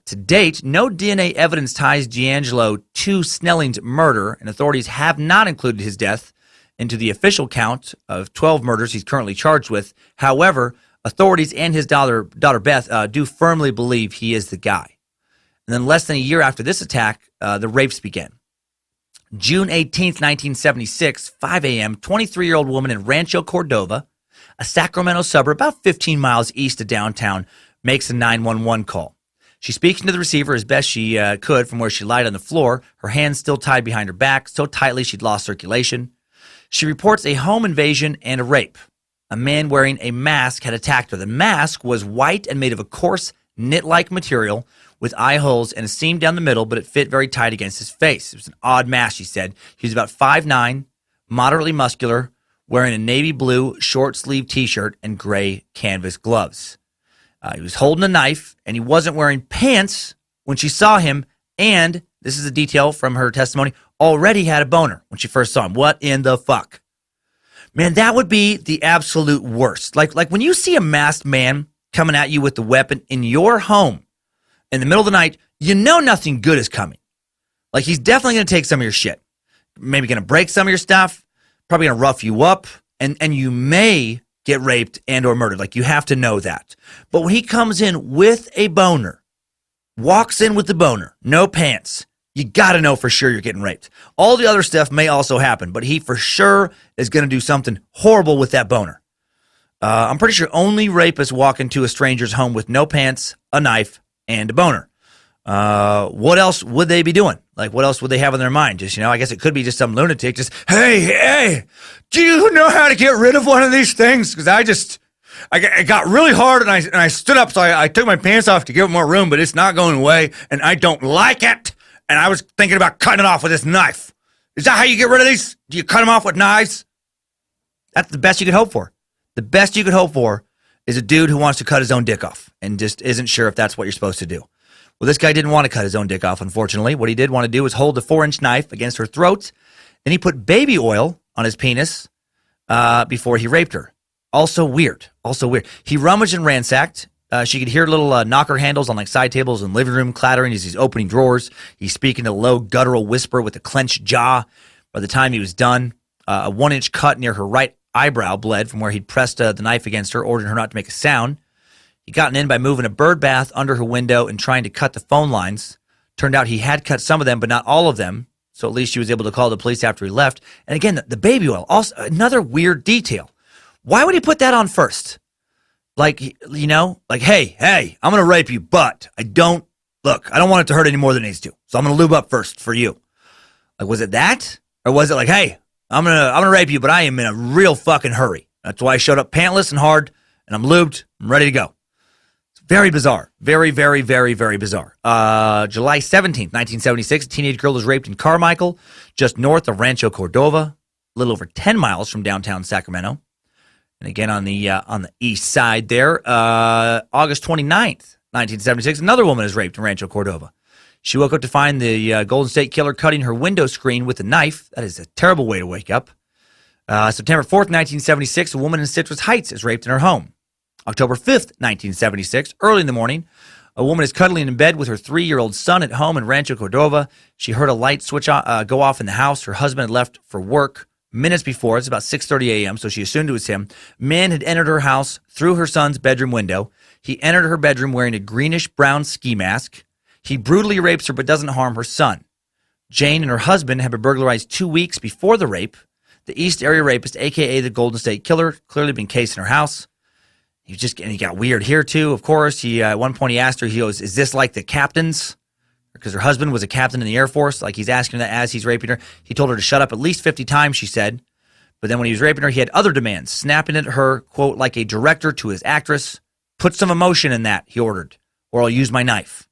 To date, no DNA evidence ties D'Angelo to Snelling's murder, and authorities have not included his death into the official count of 12 murders he's currently charged with. However, authorities and his daughter Beth do firmly believe he is the guy. And then less than a year after this attack, the rapes began. June 18th, 1976, 5 a.m., 23-year-old woman in Rancho Cordova, a Sacramento suburb about 15 miles east of downtown, makes a 911 call. She speaks into the receiver as best she could from where she lied on the floor, her hands still tied behind her back, so tightly she'd lost circulation. She reports a home invasion and a rape. A man wearing a mask had attacked her. The mask was white and made of a coarse, knit-like material with eye holes and a seam down the middle, but it fit very tight against his face. It was an odd mask, she said. He was about 5'9", moderately muscular, wearing a navy blue short-sleeve T-shirt and gray canvas gloves. He was holding a knife, and he wasn't wearing pants when she saw him, and, this is a detail from her testimony, already had a boner when she first saw him. What in the fuck? Man, that would be the absolute worst. Like when you see a masked man coming at you with the weapon in your home in the middle of the night, you know nothing good is coming. Like, he's definitely going to take some of your shit. Maybe going to break some of your stuff, probably going to rough you up, and you may get raped and or murdered. Like, you have to know that. But when he comes in with a boner, walks in with the boner, no pants, you got to know for sure you're getting raped. All the other stuff may also happen, but he for sure is going to do something horrible with that boner. I'm pretty sure only rapists walk into a stranger's home with no pants, a knife, and a boner. What else would they be doing? Like, what else would they have in their mind? Just, I guess it could be just some lunatic. Just, hey, do you know how to get rid of one of these things? Because I got really hard and I stood up, so I took my pants off to give it more room, but it's not going away, and I don't like it. And I was thinking about cutting it off with this knife. Is that how you get rid of these? Do you cut them off with knives? That's the best you could hope for. The best you could hope for is a dude who wants to cut his own dick off and just isn't sure if that's what you're supposed to do. Well, this guy didn't want to cut his own dick off, unfortunately. What he did want to do was hold the 4-inch knife against her throat. Then he put baby oil on his penis before he raped her. Also weird. He rummaged and ransacked. She could hear little knocker handles on side tables in the living room clattering as he's opening drawers. He's speaking a low guttural whisper with a clenched jaw. By the time he was done, a 1-inch cut near her right eyebrow bled from where he'd pressed the knife against her, ordering her not to make a sound. He'd gotten in by moving a bird bath under her window and trying to cut the phone lines. Turned out he had cut some of them, but not all of them. So at least she was able to call the police after he left. And again, the baby oil, also another weird detail. Why would he put that on first? Hey, I'm going to rape you, but I don't want it to hurt any more than it needs to. So I'm going to lube up first for you. Was it that? Or was it hey, I'm going to rape you, but I am in a real fucking hurry. That's why I showed up pantless and hard, and I'm lubed. I'm ready to go. It's very bizarre. Very, very, very, very bizarre. July 17th, 1976, a teenage girl was raped in Carmichael, just north of Rancho Cordova, a little over 10 miles from downtown Sacramento. And again, on the east side there, August 29th, 1976, another woman is raped in Rancho Cordova. She woke up to find the Golden State Killer cutting her window screen with a knife. That is a terrible way to wake up. September 4th, 1976, a woman in Citrus Heights is raped in her home. October 5th, 1976, early in the morning, a woman is cuddling in bed with her 3-year-old son at home in Rancho Cordova. She heard a light switch go off in the house. Her husband had left for work minutes before. It's about 6:30 a.m., so she assumed it was him. Man had entered her house through her son's bedroom window. He entered her bedroom wearing a greenish-brown ski mask. He brutally rapes her but doesn't harm her son. Jane and her husband had been burglarized 2 weeks before the rape. The East Area Rapist, a.k.a. the Golden State Killer, clearly been cased in her house. He got weird here, too, of course. At one point, he asked her, he goes, is this like the captain's? Because her husband was a captain in the Air Force. Like, he's asking her that as he's raping her. He told her to shut up at least 50 times, she said. But then when he was raping her, he had other demands, snapping at her, quote, like a director to his actress. Put some emotion in that, he ordered, or I'll use my knife.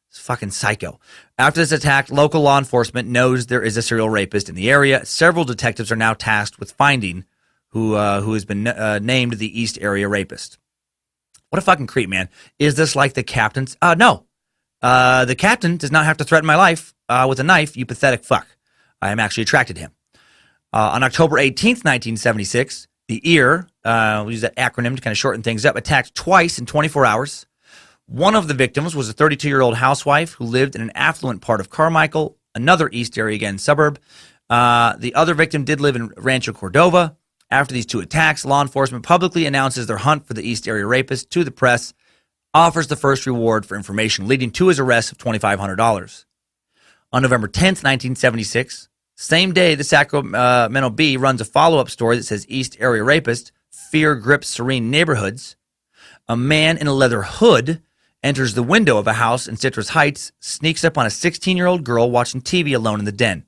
It's fucking psycho. After this attack, local law enforcement knows there is a serial rapist in the area. Several detectives are now tasked with finding who has been named the East Area Rapist. What a fucking creep, man. Is this like the captain's? No. The captain does not have to threaten my life with a knife, you pathetic fuck. I am actually attracted to him. On October 18th, 1976, the EAR, we use that acronym to kind of shorten things up, attacked twice in 24 hours. One of the victims was a 32-year-old housewife who lived in an affluent part of Carmichael, another East Area, again, suburb. The other victim did live in Rancho Cordova. After these two attacks, law enforcement publicly announces their hunt for the East Area Rapist to the press, offers the first reward for information, leading to his arrest of $2,500. On November 10th, 1976, same day, the Sacramento Bee runs a follow-up story that says East Area Rapist, fear grips serene neighborhoods. A man in a leather hood enters the window of a house in Citrus Heights, sneaks up on a 16-year-old girl watching TV alone in the den,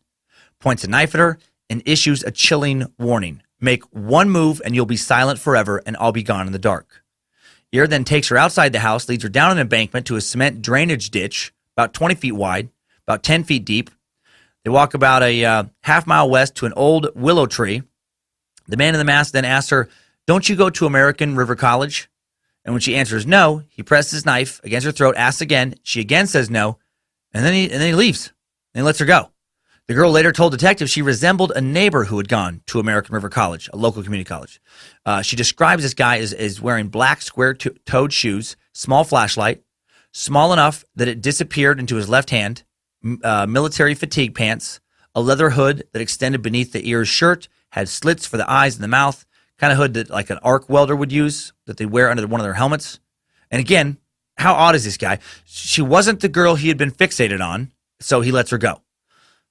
points a knife at her, and issues a chilling warning. Make one move and you'll be silent forever and I'll be gone in the dark. Ear then takes her outside the house, leads her down an embankment to a cement drainage ditch, about 20 feet wide, about 10 feet deep. They walk about a half mile west to an old willow tree. The man in the mask then asks her, don't you go to American River College? And when she answers no, he presses his knife against her throat, asks again. She again says no, and then he leaves and he lets her go. The girl later told detectives she resembled a neighbor who had gone to American River College, a local community college. She describes this guy as wearing black square-toed shoes, small flashlight, small enough that it disappeared into his left hand, military fatigue pants, a leather hood that extended beneath the ear's shirt, had slits for the eyes and the mouth, kind of hood that like an arc welder would use that they wear under one of their helmets. And again, how odd is this guy? She wasn't the girl he had been fixated on, so he lets her go.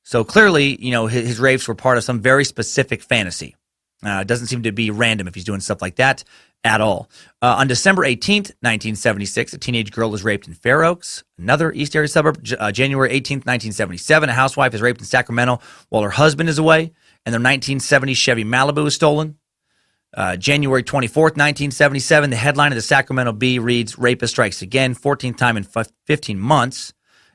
So clearly, his rapes were part of some very specific fantasy. It doesn't seem to be random if he's doing stuff like that at all. On December 18th, 1976, a teenage girl is raped in Fair Oaks, another East Area suburb. January 18th, 1977, a housewife is raped in Sacramento while her husband is away, and their 1970 Chevy Malibu is stolen. January 24th, 1977, the headline of the Sacramento Bee reads, Rapist Strikes Again, 14th time in 15 months.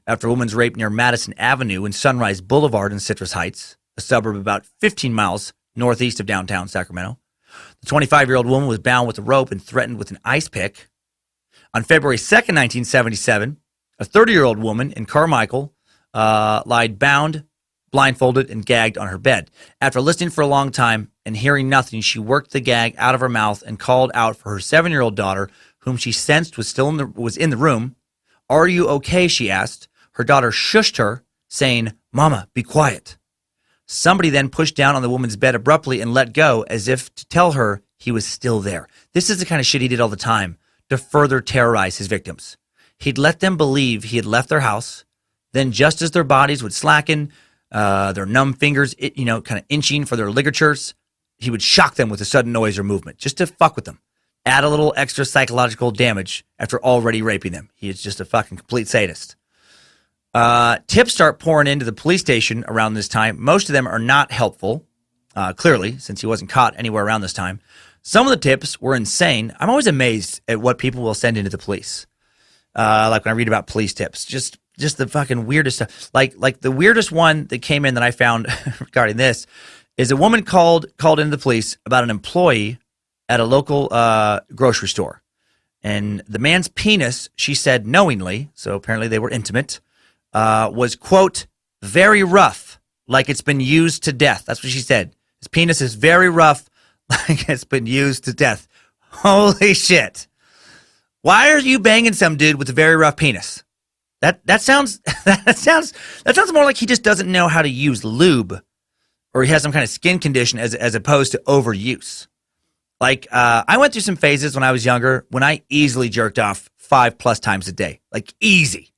After a woman's rape near Madison Avenue and Sunrise Boulevard in Citrus Heights, a suburb about 15 miles northeast of downtown Sacramento. The 25-year-old woman was bound with a rope and threatened with an ice pick. On February 2nd, 1977, a 30-year-old woman in Carmichael lied bound, blindfolded, and gagged on her bed. After listening for a long time and hearing nothing, she worked the gag out of her mouth and called out for her 7-year-old daughter, whom she sensed was in the room. Are you okay? She asked. Her daughter shushed her, saying, Mama, be quiet. Somebody then pushed down on the woman's bed abruptly and let go as if to tell her he was still there. This is the kind of shit he did all the time to further terrorize his victims. He'd let them believe he had left their house. Then just as their bodies would slacken, their numb fingers, kind of inching for their ligatures, he would shock them with a sudden noise or movement just to fuck with them. Add a little extra psychological damage after already raping them. He is just a fucking complete sadist. Tips start pouring into the police station around this time. Most of them are not helpful, clearly, since he wasn't caught anywhere around this time. Some of the tips were insane. I'm always amazed at what people will send into the police. Like when I read about police tips, just the fucking weirdest stuff. Like the weirdest one that came in that I found regarding this is a woman called into the police about an employee at a local grocery store. And the man's penis, she said knowingly, so apparently they were intimate, was, quote, very rough, like it's been used to death. That's what she said. His penis is very rough, like it's been used to death. Holy shit. Why are you banging some dude with a very rough penis? That sounds more like he just doesn't know how to use lube, or he has some kind of skin condition as opposed to overuse. Like, I went through some phases when I was younger when I easily jerked off 5+ times a day. Like, easy.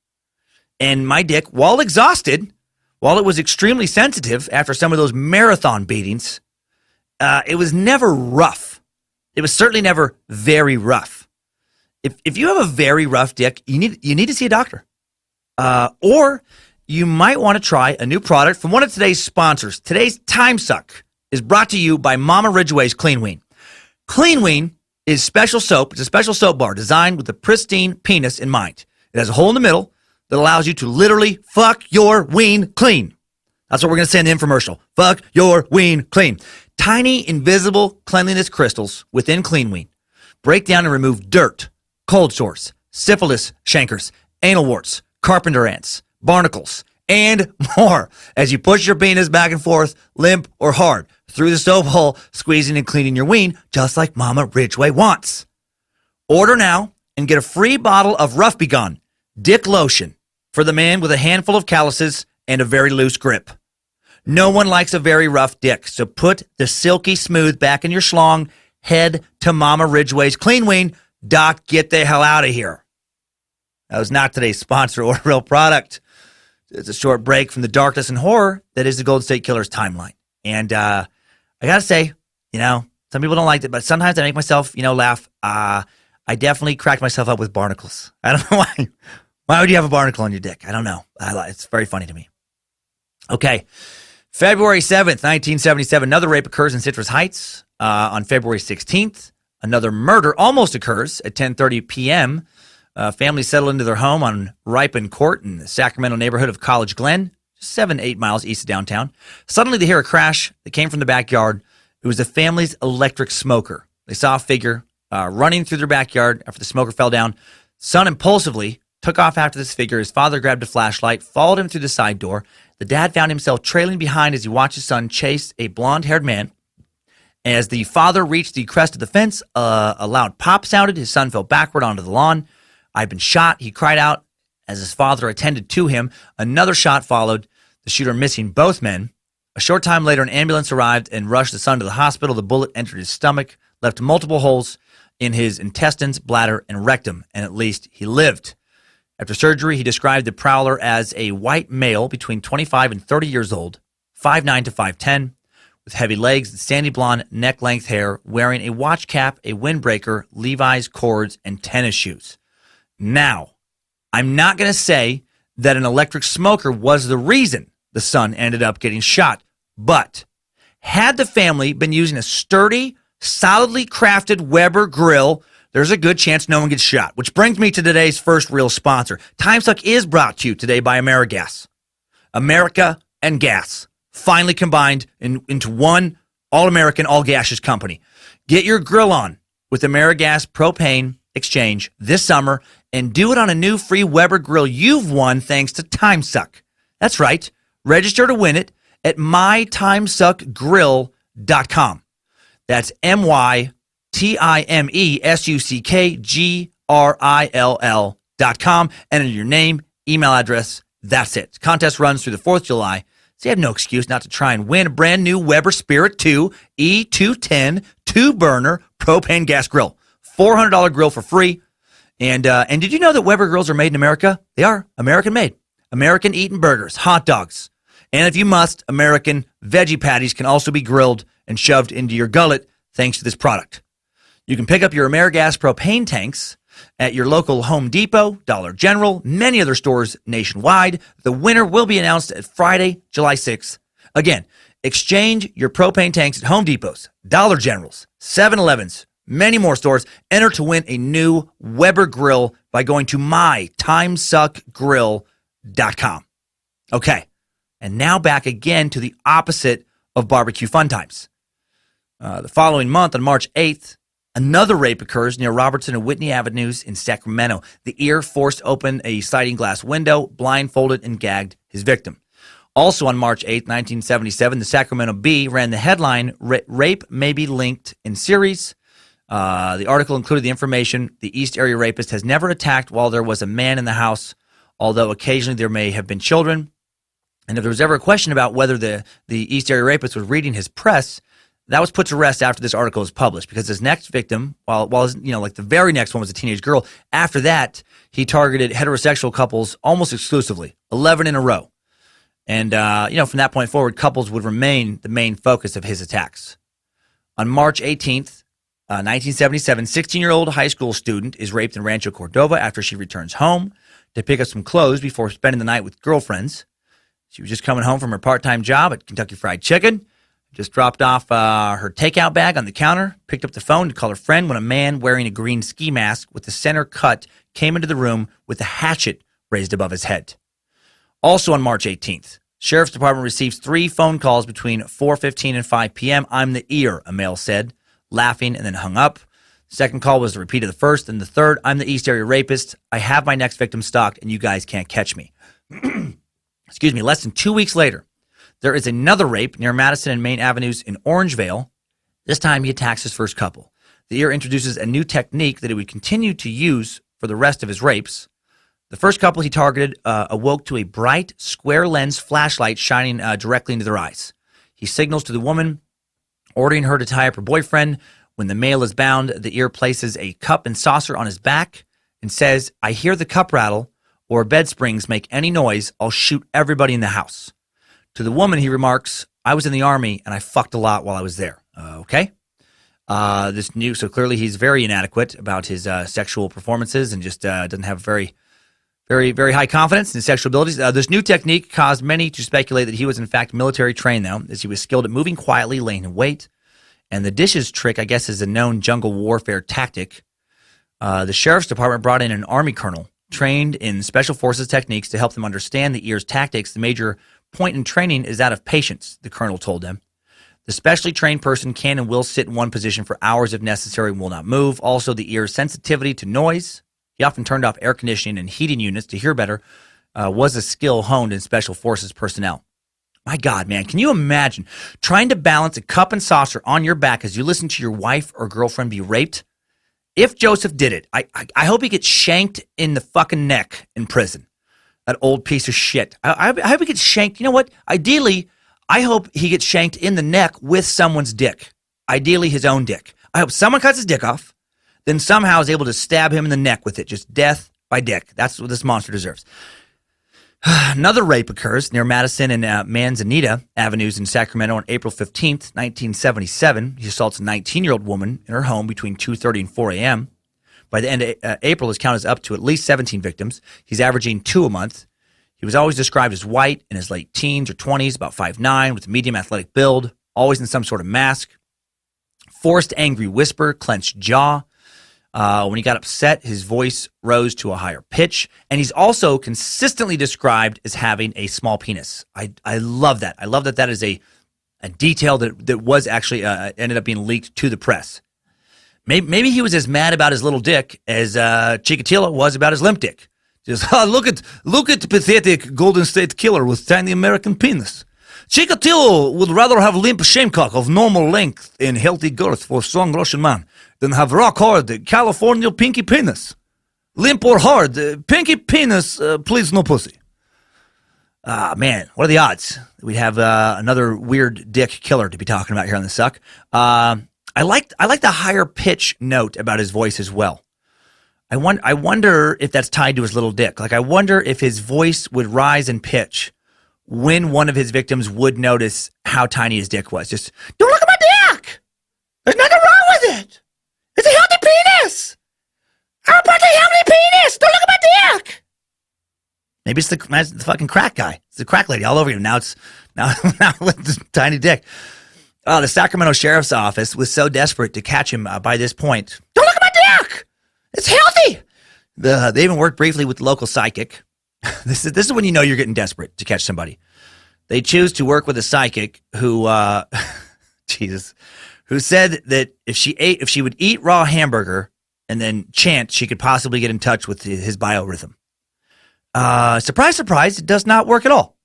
And my dick, while exhausted, while it was extremely sensitive after some of those marathon beatings, it was never rough. It was certainly never very rough. If you have a very rough dick, you need to see a doctor. Or you might want to try a new product from one of today's sponsors. Today's Timesuck is brought to you by Mama Ridgway's Clean Ween. Clean Ween is special soap. It's a special soap bar designed with the pristine penis in mind. It has a hole in the middle that allows you to literally fuck your ween clean. That's what we're going to say in the infomercial. Fuck your ween clean. Tiny, invisible cleanliness crystals within Clean Ween break down and remove dirt, cold sores, syphilis chancres, anal warts, carpenter ants, barnacles, and more as you push your penis back and forth, limp or hard, through the soap hole, squeezing and cleaning your ween, just like Mama Ridgway wants. Order now and get a free bottle of Rough Be Gone Dick Lotion for the man with a handful of calluses and a very loose grip. No one likes a very rough dick, so put the silky smooth back in your schlong, head to Mama Ridgway's Clean Ween. Doc, get the hell out of here. That was not today's sponsor or real product. It's a short break from the darkness and horror that is the Golden State Killer's timeline. And I got to say, some people don't like it, but sometimes I make myself, laugh. I definitely cracked myself up with barnacles. I don't know why. Why would you have a barnacle on your dick? I don't know. It's very funny to me. Okay. February 7th, 1977, another rape occurs in Citrus Heights. On February 16th, another murder almost occurs at 10:30 p.m. Families settle into their home on Ripon Court in the Sacramento neighborhood of College Glen, 7-8 miles east of downtown. Suddenly, they hear a crash that came from the backyard. It was the family's electric smoker. They saw a figure running through their backyard after the smoker fell down. Son impulsively took off after this figure. His father grabbed a flashlight, followed him through the side door. The dad found himself trailing behind as he watched his son chase a blonde-haired man. As the father reached the crest of the fence, a loud pop sounded. His son fell backward onto the lawn. "I've been shot," he cried out as his father attended to him. Another shot followed, the shooter missing both men. A short time later, an ambulance arrived and rushed the son to the hospital. The bullet entered his stomach, left multiple holes in his intestines, bladder, and rectum, and at least he lived. After surgery, he described the prowler as a white male between 25 and 30 years old, 5'9" to 5'10", with heavy legs and sandy blonde neck-length hair, wearing a watch cap, a windbreaker, Levi's cords, and tennis shoes. Now, I'm not going to say that an electric smoker was the reason the son ended up getting shot, but had the family been using a sturdy, solidly crafted Weber grill, there's a good chance no one gets shot. Which brings me to today's first real sponsor. Timesuck is brought to you today by AmeriGas. America and gas finally combined into one all-American, all-gaseous company. Get your grill on with AmeriGas Propane Exchange this summer and do it on a new free Weber grill you've won thanks to Timesuck. That's right. Register to win it at mytimesuckgrill.com. That's mytimesuckgrill.com. Enter your name, email address. That's it. Contest runs through the 4th of July. So you have no excuse not to try and win a brand new Weber Spirit 2 E210 2-burner propane gas grill. $400 grill for free. And did you know that Weber grills are made in America? They are American made. American eaten burgers, hot dogs. And if you must, American veggie patties can also be grilled and shoved into your gullet thanks to this product. You can pick up your AmeriGas propane tanks at your local Home Depot, Dollar General, many other stores nationwide. The winner will be announced at Friday, July 6th. Again, exchange your propane tanks at Home Depots, Dollar Generals, 7-Elevens, many more stores. Enter to win a new Weber grill by going to mytimesuckgrill.com. Okay, and now back again to the opposite of barbecue fun times. The following month, on March 8th, another rape occurs near Robertson and Whitney Avenues in Sacramento. The ear forced open a sliding glass window, blindfolded and gagged his victim. Also on March 8, 1977, the Sacramento Bee ran the headline, Rape May Be Linked in Series. The article included the information, the East Area rapist has never attacked while there was a man in the house, although occasionally there may have been children. And if there was ever a question about whether the East Area rapist was reading his press, that was put to rest after this article was published, because his next victim, while like the very next one was a teenage girl, after that, he targeted heterosexual couples almost exclusively, 11 in a row. And, from that point forward, couples would remain the main focus of his attacks. On March 18th, 1977, 16-year-old high school student is raped in Rancho Cordova after she returns home to pick up some clothes before spending the night with girlfriends. She was just coming home from her part-time job at Kentucky Fried Chicken, just dropped off her takeout bag on the counter, picked up the phone to call her friend when a man wearing a green ski mask with the center cut came into the room with a hatchet raised above his head. Also on March 18th, Sheriff's Department receives 3 phone calls between 4:15 and 5 p.m. I'm the ear, a male said, laughing and then hung up. The second call was a repeat of the first, and the third, I'm the East Area rapist. I have my next victim stalked, and you guys can't catch me. Excuse me. Less than 2 weeks later, there is another rape near Madison and Main Avenues in Orangevale. This time he attacks his first couple. The ear introduces a new technique that he would continue to use for the rest of his rapes. The first couple he targeted awoke to a bright, square lens flashlight shining directly into their eyes. He signals to the woman, ordering her to tie up her boyfriend. When the male is bound, the ear places a cup and saucer on his back and says, I hear the cup rattle or bed springs make any noise, I'll shoot everybody in the house. To the woman, he remarks, I was in the Army and I fucked a lot while I was there. Okay. So clearly he's very inadequate about his sexual performances and just doesn't have very, very high confidence in his sexual abilities. This new technique caused many to speculate that he was in fact military trained, though, as he was skilled at moving quietly, laying in wait. And the dishes trick, I guess, is a known jungle warfare tactic. The Sheriff's Department brought in an Army colonel trained in Special Forces techniques to help them understand the ear's tactics. The major point in training is that of patience, the colonel told them. The specially trained person can and will sit in one position for hours if necessary and will not move. Also, the ear's sensitivity to noise. He often turned off air conditioning and heating units to hear better, was a skill honed in Special Forces personnel. My God, man, can you imagine trying to balance a cup and saucer on your back as you listen to your wife or girlfriend be raped? If Joseph did it, I hope he gets shanked in the fucking neck in prison. That old piece of shit. I hope he gets shanked. You know what? Ideally, I hope he gets shanked in the neck with someone's dick. Ideally, his own dick. I hope someone cuts his dick off, then somehow is able to stab him in the neck with it. Just death by dick. That's what this monster deserves. Another rape occurs near Madison and Manzanita Avenues in Sacramento on April 15th, 1977. He assaults a 19-year-old woman in her home between 2:30 and 4 a.m. By the end of April, his count is up to at least 17 victims. He's averaging 2 a month. He was always described as white, in his late teens or 20s, about 5'9", with a medium athletic build, always in some sort of mask. Forced angry whisper, clenched jaw. When he got upset, his voice rose to a higher pitch. And he's also consistently described as having a small penis. I love that. I love that that is a detail that was actually ended up being leaked to the press. Maybe he was as mad about his little dick as Chikatilo was about his limp dick. Just look at the pathetic Golden State Killer with tiny American penis. Chikatilo would rather have limp shamecock of normal length and healthy girth for a strong Russian man than have rock hard California pinky penis. Limp or hard, pinky penis, please no pussy. Man, what are the odds that we'd have another weird dick killer to be talking about here on the Suck? I like the higher pitch note about his voice as well. I wonder if that's tied to his little dick. Like, I wonder if his voice would rise in pitch when one of his victims would notice how tiny his dick was. Just, don't look at my dick! There's nothing wrong with it! It's a healthy penis! I'm a perfectly healthy penis! Don't look at my dick! Maybe it's the fucking crack guy. It's the crack lady all over him. Now with this tiny dick. The Sacramento Sheriff's Office was so desperate to catch him by this point. Don't look at my dick! It's healthy! They even worked briefly with the local psychic. This is when you know you're getting desperate to catch somebody. They choose to work with a psychic who, who said that if she would eat raw hamburger and then chant, she could possibly get in touch with his biorhythm. Surprise, surprise, it does not work at all.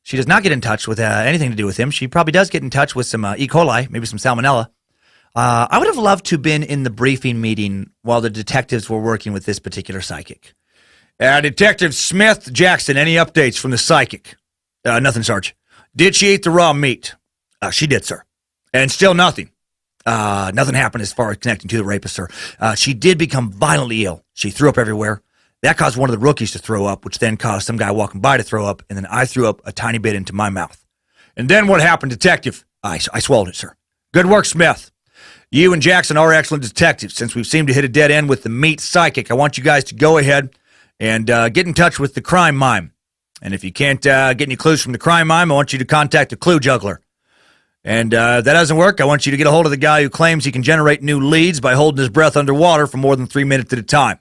She does not get in touch with anything to do with him. She probably does get in touch with some E. coli, maybe some salmonella. I would have loved to have been in the briefing meeting while the detectives were working with this particular psychic. Detective Smith Jackson, any updates from the psychic? Nothing, Sarge. Did she eat the raw meat? She did, sir. And still nothing. Nothing happened as far as connecting to the rapist, sir. She did become violently ill. She threw up everywhere. That caused one of the rookies to throw up, which then caused some guy walking by to throw up, and then I threw up a tiny bit into my mouth. And then what happened, detective? I swallowed it, sir. Good work, Smith. You and Jackson are excellent detectives. Since we've seemed to hit a dead end with the meat psychic, I want you guys to go ahead and get in touch with the crime mime. And if you can't get any clues from the crime mime, I want you to contact the clue juggler. And if that doesn't work, I want you to get a hold of the guy who claims he can generate new leads by holding his breath underwater for more than 3 minutes at a time.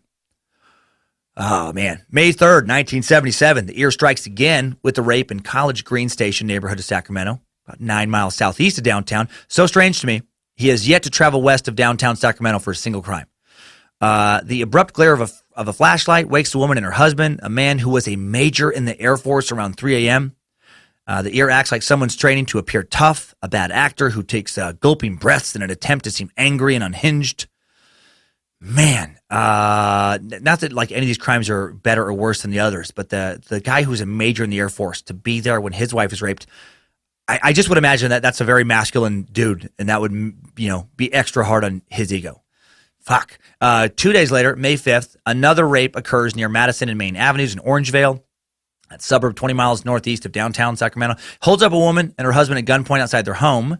Oh, man. May 3rd, 1977, the ear strikes again with the rape in College Green Station neighborhood of Sacramento, about 9 miles southeast of downtown. So strange to me, he has yet to travel west of downtown Sacramento for a single crime. The abrupt glare of a flashlight wakes the woman and her husband, a man who was a major in the Air Force around 3 a.m. The ear acts like someone's training to appear tough, a bad actor who takes gulping breaths in an attempt to seem angry and unhinged. Man, not that like any of these crimes are better or worse than the others, but the guy who's a major in the Air Force to be there when his wife is raped, I just would imagine that that's a very masculine dude, and that would, be extra hard on his ego. Fuck. 2 days later, May 5th, another rape occurs near Madison and Main Avenues in Orangevale, that suburb 20 miles northeast of downtown Sacramento. Holds up a woman and her husband at gunpoint outside their home.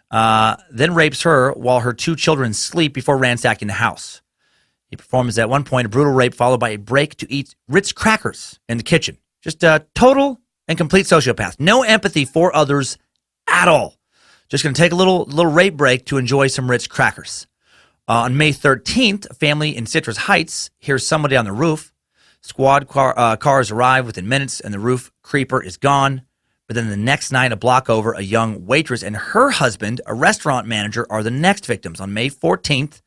Then rapes her while her 2 children sleep before ransacking the house. He performs at one point a brutal rape followed by a break to eat Ritz crackers in the kitchen. Just a total and complete sociopath. No empathy for others at all. Just going to take a little rape break to enjoy some Ritz crackers. On May 13th, a family in Citrus Heights hears somebody on the roof. Squad cars arrive within minutes and the roof creeper is gone. But then the next night, a block over, a young waitress and her husband, a restaurant manager, are the next victims. On May 14th,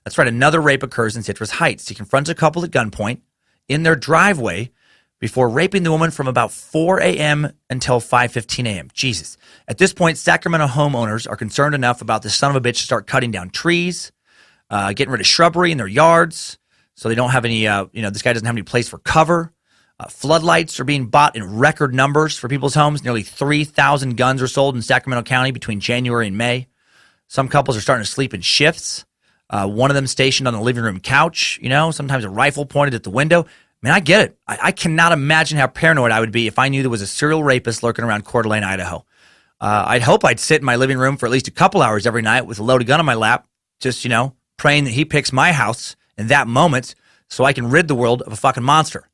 that's right, another rape occurs in Citrus Heights. He confronts a couple at gunpoint in their driveway before raping the woman from about 4 a.m. until 5:15 a.m. Jesus. At this point, Sacramento homeowners are concerned enough about this son of a bitch to start cutting down trees, getting rid of shrubbery in their yards, so they don't have any, this guy doesn't have any place for cover. Floodlights are being bought in record numbers for people's homes. Nearly 3,000 guns are sold in Sacramento County between January and May. Some couples are starting to sleep in shifts. One of them stationed on the living room couch, sometimes a rifle pointed at the window. Man, I get it. I cannot imagine how paranoid I would be if I knew there was a serial rapist lurking around Coeur d'Alene, Idaho. I'd hope I'd sit in my living room for at least a couple hours every night with a loaded gun on my lap, just, praying that he picks my house in that moment so I can rid the world of a fucking monster.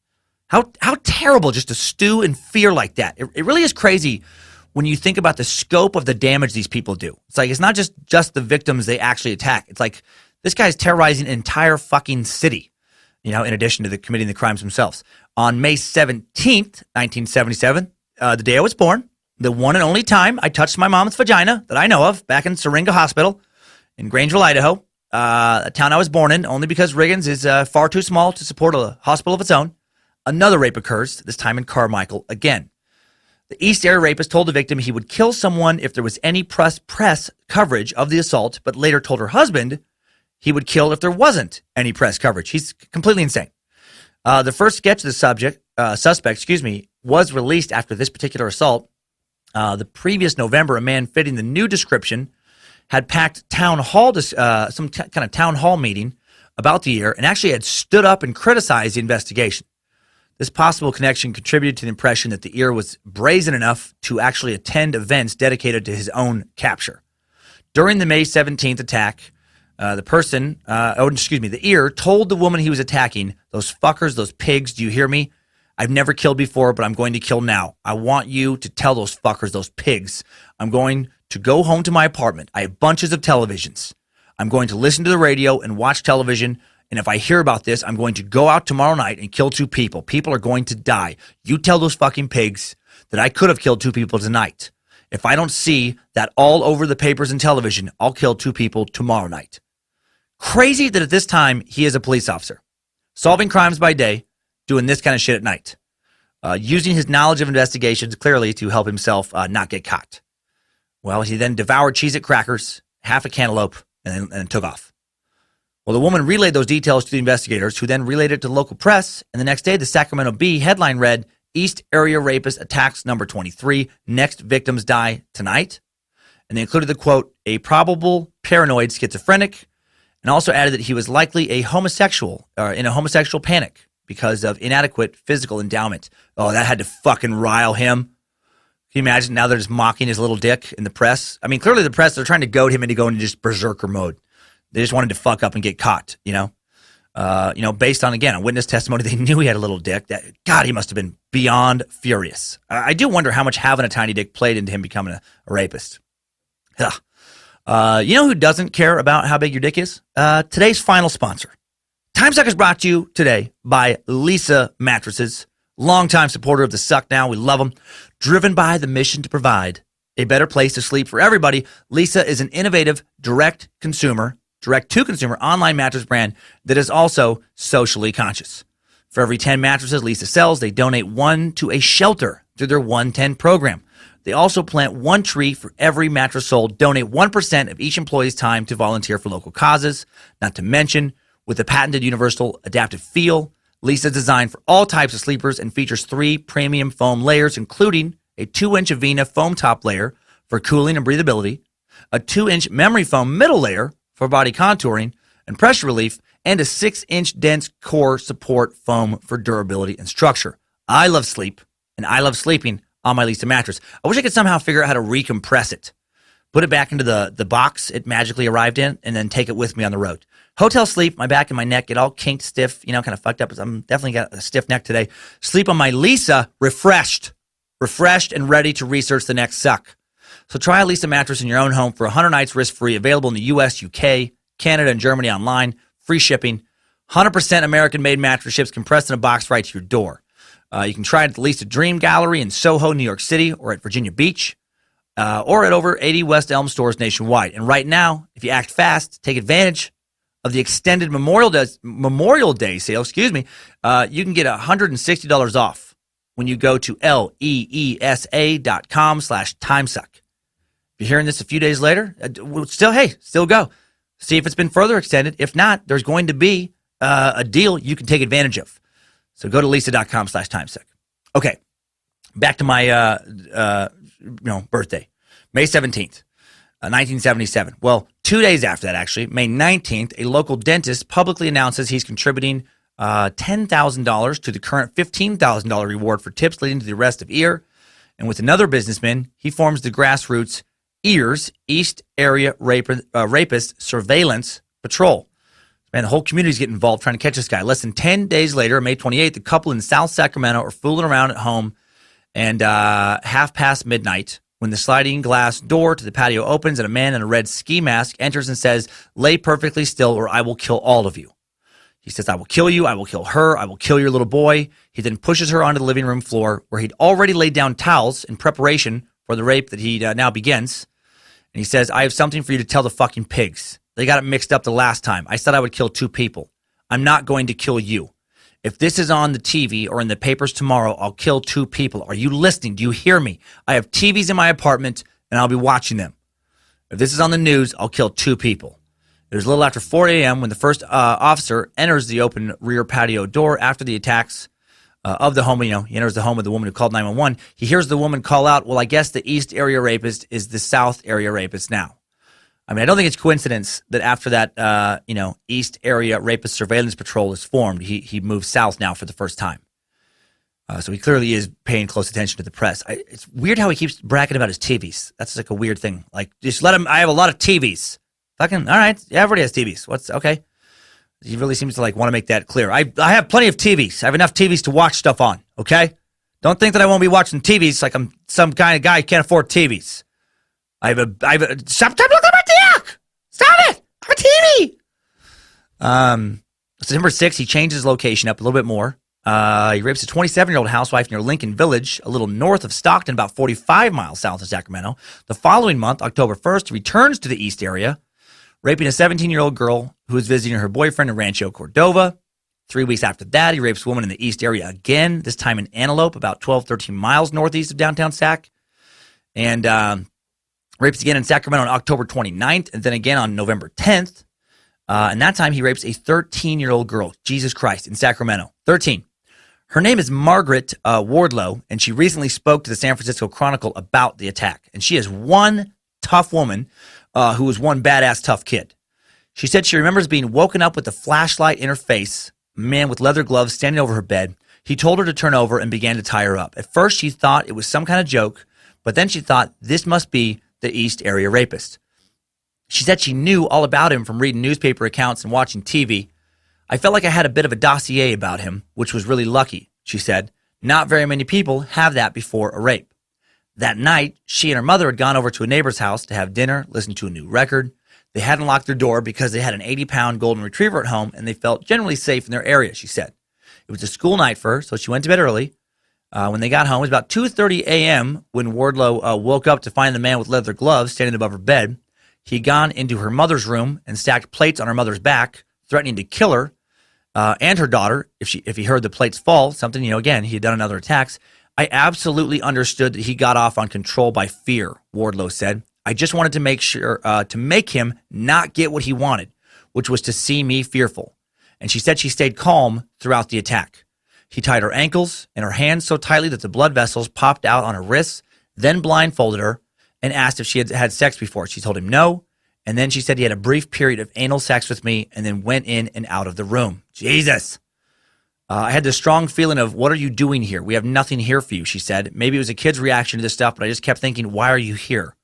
How terrible just to stew in fear like that. It really is crazy when you think about the scope of the damage these people do. It's like, it's not just the victims they actually attack. It's like this guy's terrorizing an entire fucking city, in addition to committing the crimes themselves. On May 17th, 1977, the day I was born, the one and only time I touched my mom's vagina that I know of, back in Syringa Hospital in Grangeville, Idaho, a town I was born in, only because Riggins is far too small to support a hospital of its own. Another rape occurs, this time in Carmichael again. The East Area rapist told the victim he would kill someone if there was any press coverage of the assault, but later told her husband he would kill if there wasn't any press coverage. He's completely insane. The first sketch of the suspect, was released after this particular assault. The previous November, a man fitting the new description had packed town hall some kind of town hall meeting about the ear and actually had stood up and criticized the investigation. This possible connection contributed to the impression that the ear was brazen enough to actually attend events dedicated to his own capture. During the May 17th attack, the ear told the woman he was attacking, "Those fuckers, those pigs, do you hear me? I've never killed before, but I'm going to kill now. I want you to tell those fuckers, those pigs, I'm going to go home to my apartment. I have bunches of televisions. I'm going to listen to the radio and watch television. And if I hear about this, I'm going to go out tomorrow night and kill 2 people. People are going to die. You tell those fucking pigs that I could have killed 2 people tonight. If I don't see that all over the papers and television, I'll kill 2 people tomorrow night." Crazy that at this time, he is a police officer, solving crimes by day, doing this kind of shit at night. using his knowledge of investigations clearly to help himself not get caught. Well, he then devoured Cheez-It crackers, half a cantaloupe, and took off. Well, the woman relayed those details to the investigators, who then relayed it to the local press, and the next day, the Sacramento Bee headline read, East Area Rapist Attacks Number 23, Next Victims Die Tonight. And they included the quote, a probable paranoid schizophrenic, and also added that he was likely a homosexual, or in a homosexual panic because of inadequate physical endowment. Oh, that had to fucking rile him. Can you imagine now they're just mocking his little dick in the press? I mean, clearly the press, they're trying to goad him into going into just berserker mode. They just wanted to fuck up and get caught, based on, again, a witness testimony, they knew he had a little dick. God, he must have been beyond furious. I do wonder how much having a tiny dick played into him becoming a rapist. You know who doesn't care about how big your dick is? Today's final sponsor. Timesuck is brought to you today by Lisa Mattresses, longtime supporter of the Suck Now. We love them. Driven by the mission to provide a better place to sleep for everybody, Lisa is an innovative direct-to-consumer online mattress brand that is also socially conscious. For every 10 mattresses Lisa sells, they donate one to a shelter through their 110 program. They also plant one tree for every mattress sold, donate 1% of each employee's time to volunteer for local causes. Not to mention, with the patented universal adaptive feel, Lisa's designed for all types of sleepers and features 3 premium foam layers, including a 2-inch Avena foam top layer for cooling and breathability, a 2-inch memory foam middle layer for body contouring and pressure relief, and a 6-inch dense core support foam for durability and structure. I love sleep, and I love sleeping on my Lisa mattress. I wish I could somehow figure out how to recompress it. Put it back into the box it magically arrived in, and then take it with me on the road. Hotel sleep, my back and my neck get all kinked, stiff, kind of fucked up. I'm definitely got a stiff neck today. Sleep on my Lisa, refreshed and ready to research the next suck. So try a Lisa mattress in your own home for 100 nights risk-free, available in the US, UK, Canada, and Germany online, free shipping, 100% American-made mattress ships compressed in a box right to your door. You can try it at the Lisa Dream Gallery in Soho, New York City, or at Virginia Beach, or at over 80 West Elm stores nationwide. And right now, if you act fast, take advantage of the extended Memorial Day sale, you can get $160 off when you go to leesa.com/timesuck. If you're hearing this a few days later, still go. See if it's been further extended. If not, there's going to be a deal you can take advantage of. So go to leesa.com/timesuck. Okay, back to my birthday, May 17th, 1977. Well, 2 days after that, actually, May 19th, a local dentist publicly announces he's contributing $10,000 to the current $15,000 reward for tips leading to the arrest of Er. And with another businessman, he forms the grassroots EARS, East Area Rapist Surveillance Patrol. Man, the whole community's getting involved trying to catch this guy. Less than 10 days later, May 28th, the couple in South Sacramento are fooling around at home, and half past midnight, when the sliding glass door to the patio opens and a man in a red ski mask enters and says, "Lay perfectly still or I will kill all of you." He says, "I will kill you, I will kill her, I will kill your little boy." He then pushes her onto the living room floor, where he'd already laid down towels in preparation for the rape that he now begins. And he says, "I have something for you to tell the fucking pigs. They got it mixed up the last time. I said I would kill 2 people. I'm not going to kill you. If this is on the TV or in the papers tomorrow, I'll kill 2 people. Are you listening? Do you hear me? I have TVs in my apartment, and I'll be watching them. If this is on the news, I'll kill 2 people." It was a little after 4 a.m. when the first officer enters the open rear patio door after the attacks of the home. He enters the home of the woman who called 911. He hears the woman call out, "Well, I guess the East Area Rapist is the South Area Rapist now." I mean, I don't think it's coincidence that after that, East Area Rapist Surveillance Patrol is formed, he moves south now for the first time. So he clearly is paying close attention to the press. It's weird how he keeps bragging about his TVs. That's like a weird thing. Like, just let him. I have a lot of TVs. Fucking all right. Yeah, everybody has TVs. What's okay? He really seems to want to make that clear. I have plenty of TVs. I have enough TVs to watch stuff on. Okay, don't think that I won't be watching TVs like I'm some kind of guy who can't afford TVs. I have a stop looking at my dick! Stop it! I have a TV! September 6th, he changed his location up a little bit more. He rapes a 27-year-old housewife near Lincoln Village, a little north of Stockton, about 45 miles south of Sacramento. The following month, October 1st, he returns to the East Area, raping a 17-year-old girl who was visiting her boyfriend in Rancho Cordova. 3 weeks after that, he rapes a woman in the East area again, this time in Antelope, about 12, 13 miles northeast of downtown Sac. And rapes again in Sacramento on October 29th, and then again on November 10th. And that time he rapes a 13-year-old girl, Jesus Christ, in Sacramento. 13. Her name is Margaret Wardlow, and she recently spoke to the San Francisco Chronicle about the attack. And she is one tough woman who was one badass tough kid. She said she remembers being woken up with a flashlight in her face, a man with leather gloves standing over her bed. He told her to turn over and began to tie her up. At first, she thought it was some kind of joke, but then she thought this must be the East area rapist. She said she knew all about him from reading newspaper accounts and watching TV. I felt like I had a bit of a dossier about him, which was really lucky, she said. Not very many people have that before a rape. That night, she and her mother had gone over to a neighbor's house to have dinner, listen to a new record. They hadn't locked their door because they had an 80-pound golden retriever at home and they felt generally safe in their area, she said. It was a school night for her, so she went to bed early. When they got home, it was about 2:30 a.m. when Wardlow woke up to find the man with leather gloves standing above her bed. He'd gone into her mother's room and stacked plates on her mother's back, threatening to kill her and her daughter if he heard the plates fall. Something, again, he had done in other attacks. I absolutely understood that he got off on control by fear, Wardlow said. I just wanted to make him not get what he wanted, which was to see me fearful. And she said she stayed calm throughout the attack. He tied her ankles and her hands so tightly that the blood vessels popped out on her wrists, then blindfolded her and asked if she had had sex before. She told him no, and then she said he had a brief period of anal sex with me and then went in and out of the room. Jesus! I had this strong feeling of, what are you doing here? We have nothing here for you, she said. Maybe it was a kid's reaction to this stuff, but I just kept thinking, why are you here?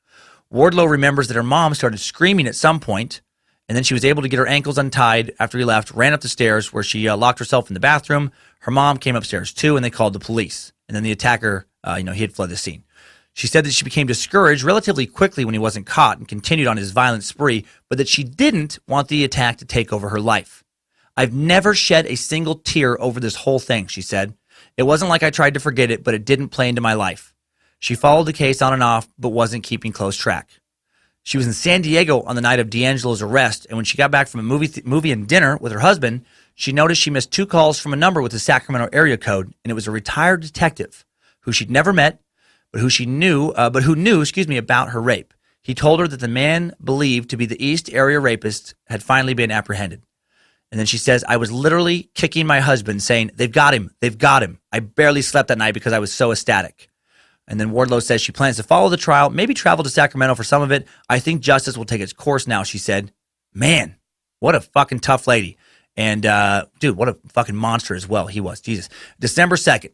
Wardlow remembers that her mom started screaming at some point, and then she was able to get her ankles untied after he left, ran up the stairs where she locked herself in the bathroom. Her mom came upstairs too, and they called the police. And then the attacker, he had fled the scene. She said that she became discouraged relatively quickly when he wasn't caught and continued on his violent spree, but that she didn't want the attack to take over her life. I've never shed a single tear over this whole thing, she said. It wasn't like I tried to forget it, but it didn't play into my life. She followed the case on and off, but wasn't keeping close track. She was in San Diego on the night of D'Angelo's arrest, and when she got back from a movie and dinner with her husband, she noticed she missed 2 calls from a number with the Sacramento area code, and it was a retired detective who she'd never met, but who knew about her rape. He told her that the man believed to be the East area rapist had finally been apprehended. And then she says, I was literally kicking my husband, saying, they've got him, they've got him. I barely slept that night because I was so ecstatic. And then Wardlow says she plans to follow the trial, maybe travel to Sacramento for some of it. I think justice will take its course now, she said. Man, what a fucking tough lady. And, dude, what a fucking monster as well he was. Jesus. December 2nd,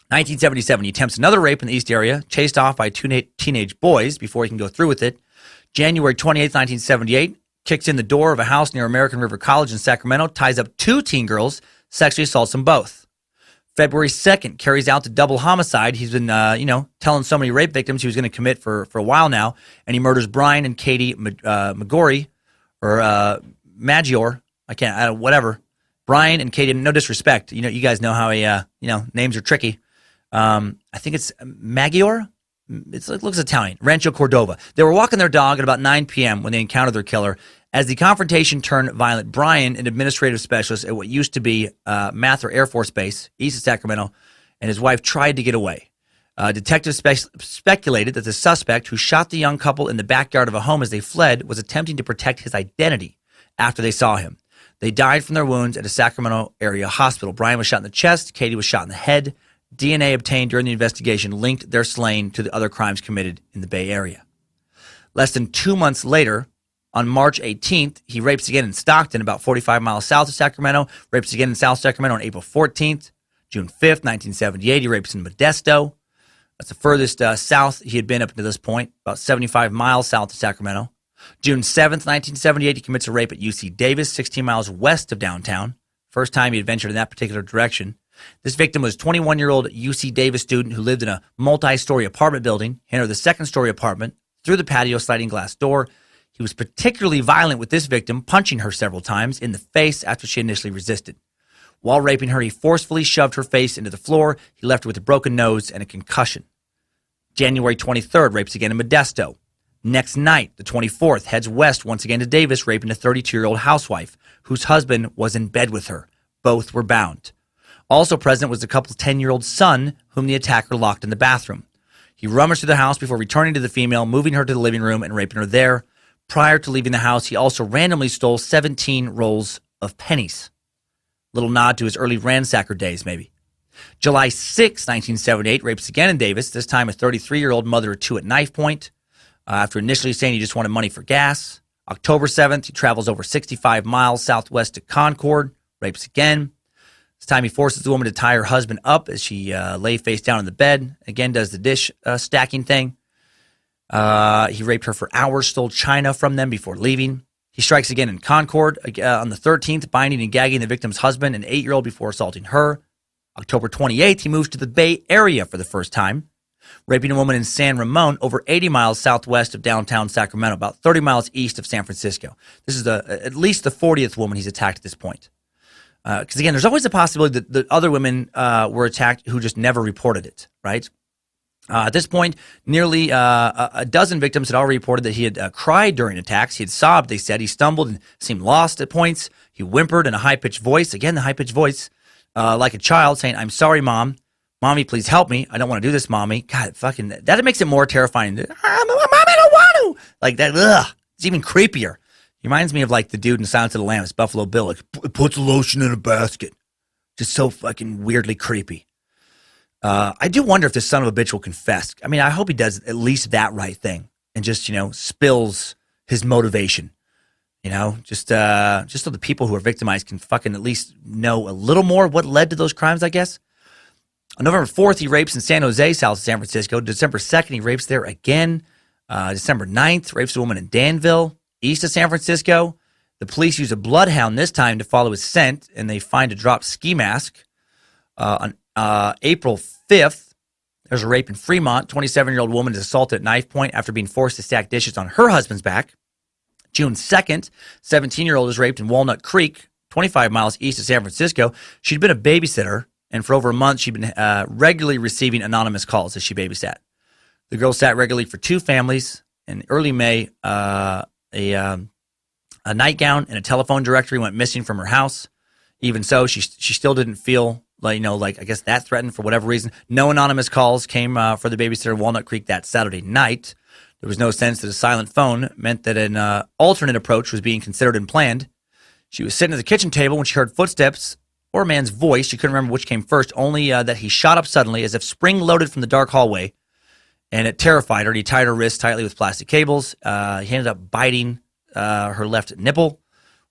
1977, he attempts another rape in the East area, chased off by 2 teenage boys before he can go through with it. January 28th, 1978, kicks in the door of a house near American River College in Sacramento, ties up 2 teen girls, sexually assaults them both. February 2nd, carries out the double homicide. He's been, telling so many rape victims he was going to commit for a while now, and he murders Brian and Katie Maggiore, or Maggiore. Whatever. Brian and Katie, no disrespect. You guys know how names are tricky. I think it's Maggiore. It looks Italian. Rancho Cordova. They were walking their dog at about 9 p.m. when they encountered their killer. As the confrontation turned violent, Brian, an administrative specialist at what used to be Mather Air Force Base, east of Sacramento, and his wife tried to get away. Detectives speculated that the suspect, who shot the young couple in the backyard of a home as they fled, was attempting to protect his identity after they saw him. They died from their wounds at a Sacramento area hospital. Brian was shot in the chest. Katie was shot in the head. DNA obtained during the investigation linked their slaying to the other crimes committed in the Bay Area. Less than 2 months later, on March 18th, he rapes again in Stockton, about 45 miles south of Sacramento, rapes again in South Sacramento on April 14th. June 5th, 1978, he rapes in Modesto. That's the furthest south he had been up to this point, about 75 miles south of Sacramento. June 7th, 1978, he commits a rape at UC Davis, 16 miles west of downtown. First time he had ventured in that particular direction. This victim was a 21-year-old UC Davis student who lived in a multi-story apartment building. He entered the second-story apartment through the patio sliding glass door. He was particularly violent with this victim, punching her several times in the face after she initially resisted. While raping her, he forcefully shoved her face into the floor. He left her with a broken nose and a concussion. January 23rd, rapes again in Modesto. Next night, the 24th, heads west once again to Davis, raping a 32-year-old housewife whose husband was in bed with her. Both were bound. Also present was the couple's 10-year-old son, whom the attacker locked in the bathroom. He rummaged through the house before returning to the female, moving her to the living room and raping her there. Prior to leaving the house, he also randomly stole 17 rolls of pennies. Little nod to his early ransacker days, maybe. July 6, 1978, rapes again in Davis, this time a 33-year-old mother of two at knife point. After initially saying he just wanted money for gas. October 7th, he travels over 65 miles southwest to Concord, rapes again. This time he forces the woman to tie her husband up as she lay face down in the bed. Again, does the dish stacking thing. He raped her for hours, stole china from them before leaving. He strikes again in Concord on the 13th, binding and gagging the victim's husband, an 8-year-old, before assaulting her. October 28th, he moves to the Bay Area for the first time, raping a woman in San Ramon, over 80 miles southwest of downtown Sacramento, about 30 miles east of San Francisco. This is at least the 40th woman he's attacked at this point. Because, again, there's always a possibility that other women were attacked who just never reported it, right? At this point, nearly a dozen victims had already reported that he had cried during attacks. He had sobbed, they said. He stumbled and seemed lost at points. He whimpered in a high-pitched voice, again, the high-pitched voice, like a child saying, "I'm sorry, Mom. Mommy, please help me. I don't want to do this, Mommy." God, fucking, that makes it more terrifying. Mommy, I don't want to. Like that, ugh. It's even creepier. He reminds me of like the dude in Silence of the Lambs, Buffalo Bill. Like, puts lotion in a basket. Just so fucking weirdly creepy. I do wonder if this son of a bitch will confess. I mean, I hope he does at least that right thing and just, spills his motivation. Just so the people who are victimized can fucking at least know a little more what led to those crimes, I guess. On November 4th, he rapes in San Jose, south of San Francisco. December 2nd, he rapes there again. December 9th, rapes a woman in Danville, east of San Francisco. The police use a bloodhound this time to follow his scent, and they find a dropped ski mask. On April 5th, there's a rape in Fremont. 27-year-old woman is assaulted at knife point after being forced to stack dishes on her husband's back. June 2nd, 17-year-old is raped in Walnut Creek, 25 miles east of San Francisco. She'd been a babysitter, and for over a month, she'd been regularly receiving anonymous calls as she babysat. The girl sat regularly for two families. In early May, a nightgown and a telephone directory went missing from her house. Even so, she still didn't feel I guess that threatened for whatever reason. No anonymous calls came for the babysitter in Walnut Creek that Saturday night. There was no sense that a silent phone meant that an alternate approach was being considered and planned. She was sitting at the kitchen table when she heard footsteps or a man's voice. She couldn't remember which came first, only that he shot up suddenly as if spring-loaded from the dark hallway, and it terrified her. He tied her wrists tightly with plastic cables. He ended up biting her left nipple.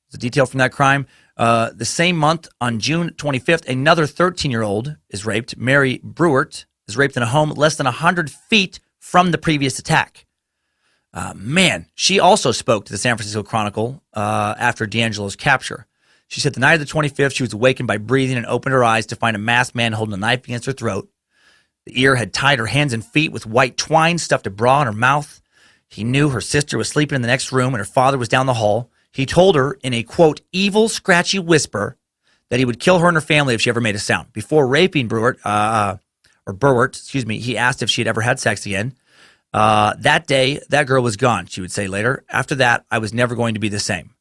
It's a detail from that crime. The same month, on June 25th, another 13-year-old is raped. Mary Brewert is raped in a home less than 100 feet from the previous attack. She also spoke to the San Francisco Chronicle after D'Angelo's capture. She said the night of the 25th, she was awakened by breathing and opened her eyes to find a masked man holding a knife against her throat. The ear had tied her hands and feet with white twine, stuffed a bra in her mouth. He knew her sister was sleeping in the next room and her father was down the hall. He told her in a, quote, evil, scratchy whisper that he would kill her and her family if she ever made a sound. Before raping Brewert, he asked if she had ever had sex again. That day, that girl was gone, she would say later. After that, I was never going to be the same.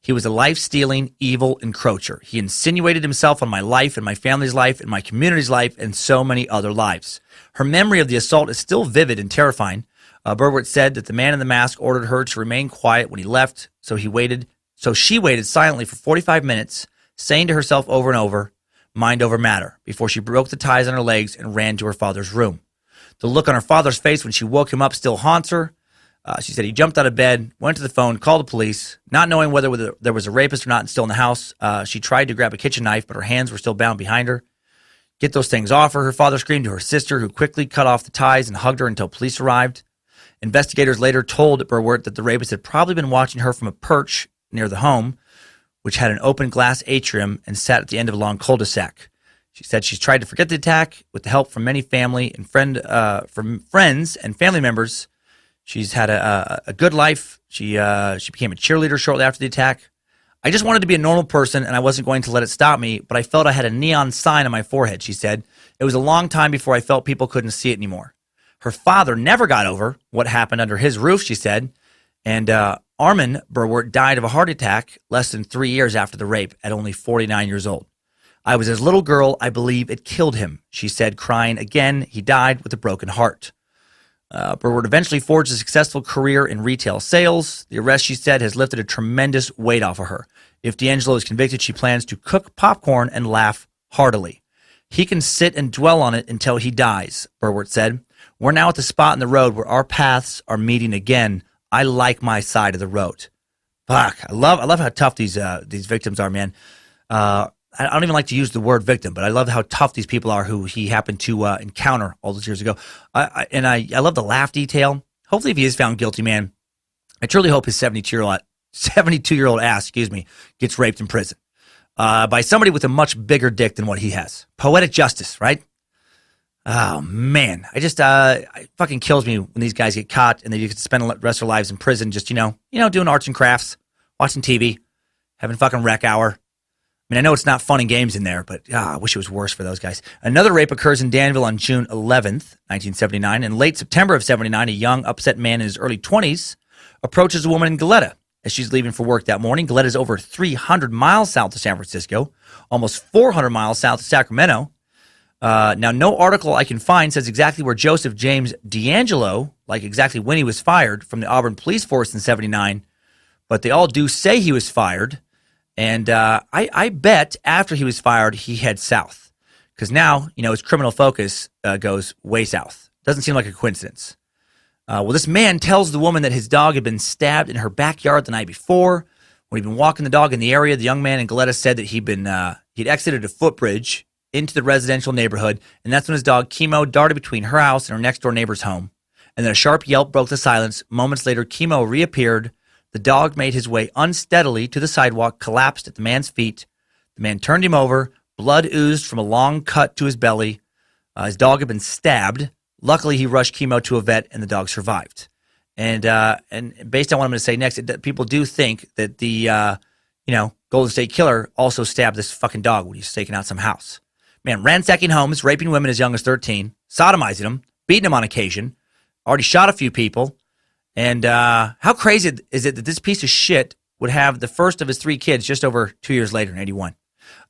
He was a life-stealing, evil encroacher. He insinuated himself on my life and my family's life and my community's life and so many other lives. Her memory of the assault is still vivid and terrifying. Berwert said that the man in the mask ordered her to remain quiet when he left, so she waited silently for 45 minutes, saying to herself over and over, mind over matter, before she broke the ties on her legs and ran to her father's room. The look on her father's face when she woke him up still haunts her. She said he jumped out of bed, went to the phone, called the police, not knowing whether there was a rapist or not and still in the house. She tried to grab a kitchen knife, but her hands were still bound behind her. Get those things off her, her father screamed to her sister, who quickly cut off the ties and hugged her until police arrived. Investigators later told Berwert that the rapist had probably been watching her from a perch near the home, which had an open glass atrium and sat at the end of a long cul-de-sac. She said she's tried to forget the attack with the help from many family and friends and family members. She's had a good life. She became a cheerleader shortly after the attack. I just wanted to be a normal person, and I wasn't going to let it stop me, but I felt I had a neon sign on my forehead, she said. It was a long time before I felt people couldn't see it anymore. Her father never got over what happened under his roof, she said, and Armin Berwert died of a heart attack less than 3 years after the rape at only 49 years old. I was his little girl. I believe it killed him, she said, crying again. He died with a broken heart. Burward eventually forged a successful career in retail sales. The arrest, she said, has lifted a tremendous weight off of her. If D'Angelo is convicted, she plans to cook popcorn and laugh heartily. He can sit and dwell on it until he dies, Burward said. We're now at the spot in the road where our paths are meeting again. I like my side of the road. Fuck, I love how tough these victims are, man. I don't even like to use the word victim, but I love how tough these people are who he happened to encounter all those years ago. I love the laugh detail. Hopefully, if he is found guilty, man, I truly hope his 72-year-old ass, gets raped in prison by somebody with a much bigger dick than what he has. Poetic justice, right? Oh man, it fucking kills me when these guys get caught and they get to spend the rest of their lives in prison, just doing arts and crafts, watching TV, having fucking rec hour. I mean, I know it's not fun and games in there, but I wish it was worse for those guys. Another rape occurs in Danville on June 11th, 1979. In late September of 79, a young, upset man in his early 20s approaches a woman in Goleta as she's leaving for work that morning. Goleta is over 300 miles south of San Francisco, almost 400 miles south of Sacramento. Now, no article I can find says exactly where Joseph James D'Angelo, like exactly when he was fired from the Auburn Police Force in 79, but they all do say he was fired. And I bet after he was fired, he heads south. Because now, his criminal focus goes way south. Doesn't seem like a coincidence. Well, this man tells the woman that his dog had been stabbed in her backyard the night before. When he'd been walking the dog in the area, the young man in Goleta said that he'd exited a footbridge into the residential neighborhood, and that's when his dog, Chemo, darted between her house and her next-door neighbor's home. And then a sharp yelp broke the silence. Moments later, Chemo reappeared. The dog made his way unsteadily to the sidewalk, collapsed at the man's feet. The man turned him over. Blood oozed from a long cut to his belly. His dog had been stabbed. Luckily, he rushed Chemo to a vet, and the dog survived. And based on what I'm going to say next, people do think that the Golden State Killer also stabbed this fucking dog when he was staking out some house. Man, ransacking homes, raping women as young as 13, sodomizing them, beating them on occasion, already shot a few people. And how crazy is it that this piece of shit would have the first of his 3 kids just over 2 years later in 81?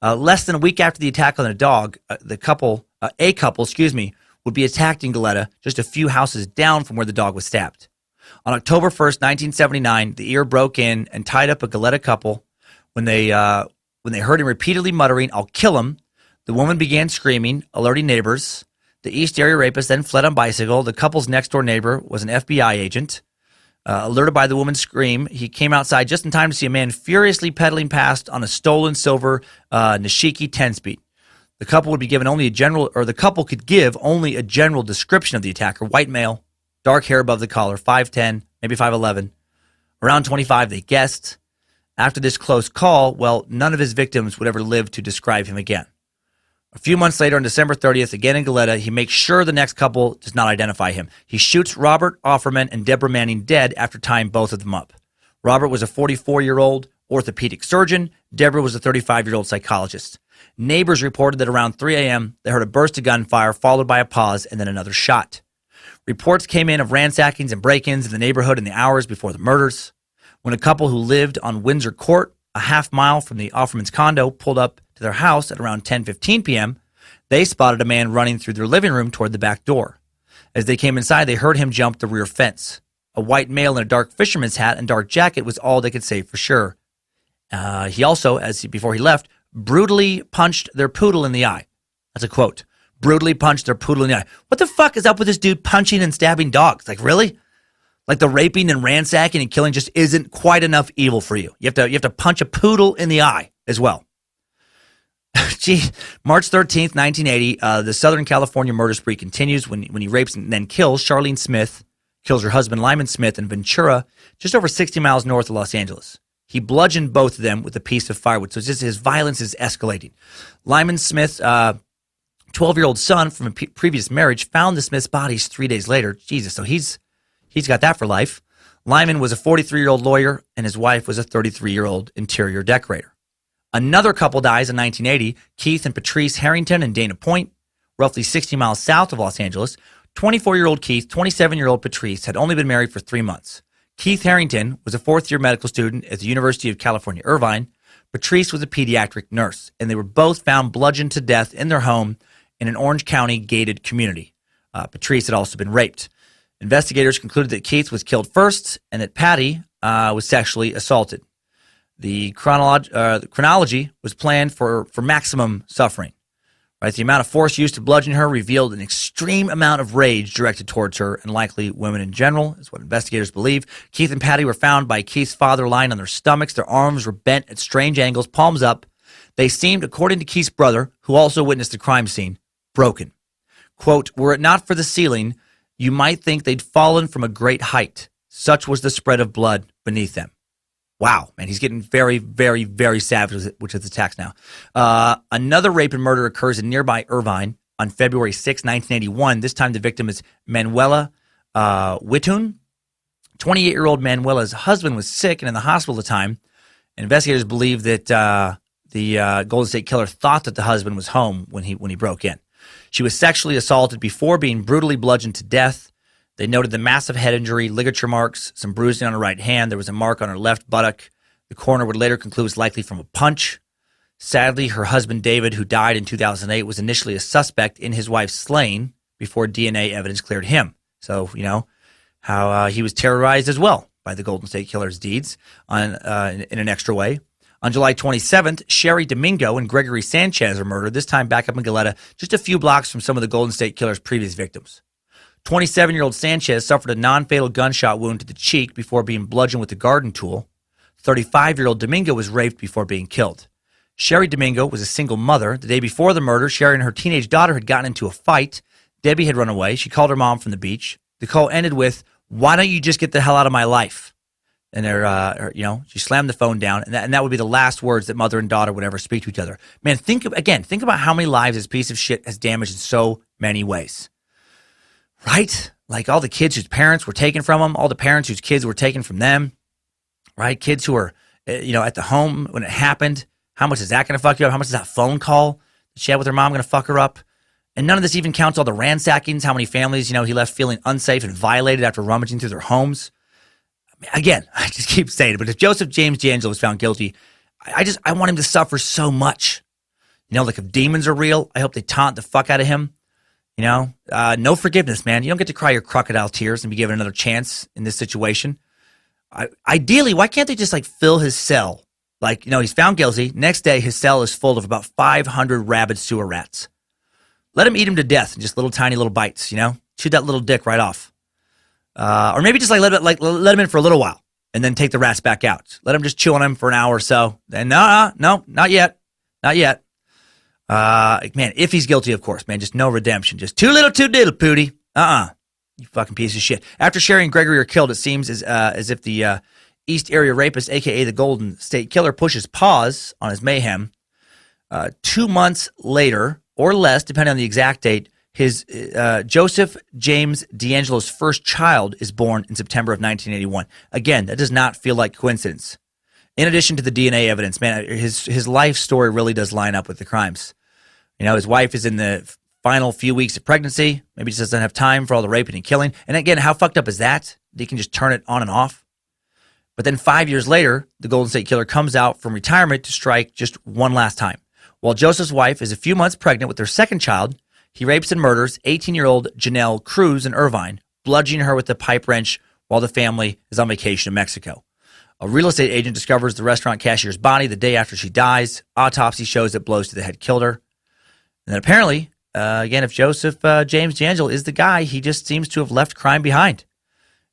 Less than a week after the attack on the dog, a couple, would be attacked in Goleta, just a few houses down from where the dog was stabbed. On October 1st, 1979, the ear broke in and tied up a Goleta couple. When they heard him repeatedly muttering, "I'll kill him," the woman began screaming, alerting neighbors. The East Area rapist then fled on bicycle. The couple's next-door neighbor was an FBI agent. Alerted by the woman's scream, he came outside just in time to see a man furiously pedaling past on a stolen silver Nishiki 10-speed. The couple could give only a general description of the attacker. White male, dark hair above the collar, 5'10", maybe 5'11", around 25, they guessed. After this close call, none of his victims would ever live to describe him again. A few months later, on December 30th, again in Goleta, he makes sure the next couple does not identify him. He shoots Robert Offerman and Deborah Manning dead after tying both of them up. Robert was a 44-year-old orthopedic surgeon. Deborah was a 35-year-old psychologist. Neighbors reported that around 3 a.m., they heard a burst of gunfire, followed by a pause, and then another shot. Reports came in of ransackings and break-ins in the neighborhood in the hours before the murders. When a couple who lived on Windsor Court, a half mile from the Offerman's condo, pulled up to their house at around 10:15 p.m., they spotted a man running through their living room toward the back door. As they came inside, they heard him jump the rear fence. A white male in a dark fisherman's hat and dark jacket was all they could say for sure. He also, before he left, brutally punched their poodle in the eye. That's a quote. Brutally punched their poodle in the eye. What the fuck is up with this dude punching and stabbing dogs? Like, really? Like, the raping and ransacking and killing just isn't quite enough evil for you. You have to punch a poodle in the eye as well. Gee, March 13th, 1980, the Southern California murder spree continues when he rapes and then kills Charlene Smith, kills her husband Lyman Smith in Ventura, just over 60 miles north of Los Angeles. He bludgeoned both of them with a piece of firewood, so it's just his violence is escalating. Lyman Smith's 12-year-old son from a previous marriage found the Smith's bodies 3 days later. Jesus, so he's got that for life. Lyman was a 43-year-old lawyer, and his wife was a 33-year-old interior decorator. Another couple dies in 1980, Keith and Patrice Harrington in Dana Point, roughly 60 miles south of Los Angeles. 24-year-old Keith, 27-year-old Patrice had only been married for 3 months. Keith Harrington was a fourth-year medical student at the University of California, Irvine. Patrice was a pediatric nurse, and they were both found bludgeoned to death in their home in an Orange County gated community. Patrice had also been raped. Investigators concluded that Keith was killed first and that Patty was sexually assaulted. The chronology was planned for maximum suffering. Right, the amount of force used to bludgeon her revealed an extreme amount of rage directed towards her and likely women in general, is what investigators believe. Keith and Patty were found by Keith's father lying on their stomachs. Their arms were bent at strange angles, palms up. They seemed, according to Keith's brother, who also witnessed the crime scene, broken. Quote, "Were it not for the ceiling, you might think they'd fallen from a great height. Such was the spread of blood beneath them." Wow, man, he's getting very, very, very savage with his attacks now. Another rape and murder occurs in nearby Irvine on February 6, 1981. This time the victim is Manuela Wittun. 28-year-old Manuela's husband was sick and in the hospital at the time. And investigators believe that the Golden State Killer thought that the husband was home when he broke in. She was sexually assaulted before being brutally bludgeoned to death. They noted the massive head injury, ligature marks, some bruising on her right hand. There was a mark on her left buttock. The coroner would later conclude it was likely from a punch. Sadly, her husband, David, who died in 2008, was initially a suspect in his wife's slaying before DNA evidence cleared him. So, you know, how he was terrorized as well by the Golden State Killer's deeds in an extra way. On July 27th, Sherry Domingo and Gregory Sanchez were murdered, this time back up in Goleta, just a few blocks from some of the Golden State Killer's previous victims. 27-year-old Sanchez suffered a non-fatal gunshot wound to the cheek before being bludgeoned with a garden tool. 35-year-old Domingo was raped before being killed. Sherry Domingo was a single mother. The day before the murder, Sherry and her teenage daughter had gotten into a fight. Debbie had run away. She called her mom from the beach. The call ended with, "Why don't you just get the hell out of my life?" And she slammed the phone down, and that would be the last words that mother and daughter would ever speak to each other. Man, think about how many lives this piece of shit has damaged in so many ways. Right? Like all the kids whose parents were taken from them, all the parents whose kids were taken from them, right? Kids who were, at the home when it happened. How much is that going to fuck you up? How much is that phone call that she had with her mom going to fuck her up? And none of this even counts all the ransackings, how many families, he left feeling unsafe and violated after rummaging through their homes. Again, I just keep saying it, but if Joseph James DeAngelo was found guilty, I want him to suffer so much. Like if demons are real, I hope they taunt the fuck out of him. No forgiveness, man. You don't get to cry your crocodile tears and be given another chance in this situation. Ideally, why can't they just fill his cell? He's found guilty. Next day, his cell is full of about 500 rabid sewer rats. Let him eat him to death in just little tiny little bites, Chew that little dick right off. Or maybe just let him in for a little while and then take the rats back out. Let him just chew on him for an hour or so. Then no, not yet. Not yet. Man, if he's guilty, of course, man, just no redemption. Just too little, too little, Pootie. You fucking piece of shit. After Sherry and Gregory are killed, it seems as if the East Area rapist, a.k.a. the Golden State Killer, pushes pause on his mayhem. 2 months later, or less, depending on the exact date, his Joseph James DeAngelo's first child is born in September of 1981. Again, that does not feel like coincidence. In addition to the DNA evidence, man, his life story really does line up with the crimes. His wife is in the final few weeks of pregnancy. Maybe just doesn't have time for all the raping and killing. And again, how fucked up is that? They can just turn it on and off. But then 5 years later, the Golden State Killer comes out from retirement to strike just one last time. While Joseph's wife is a few months pregnant with their second child, he rapes and murders 18-year-old Janelle Cruz in Irvine, bludgeoning her with a pipe wrench while the family is on vacation in Mexico. A real estate agent discovers the restaurant cashier's body the day after she dies. Autopsy shows that blows to the head killed her. And then apparently, again, if Joseph James DeAngelo is the guy, he just seems to have left crime behind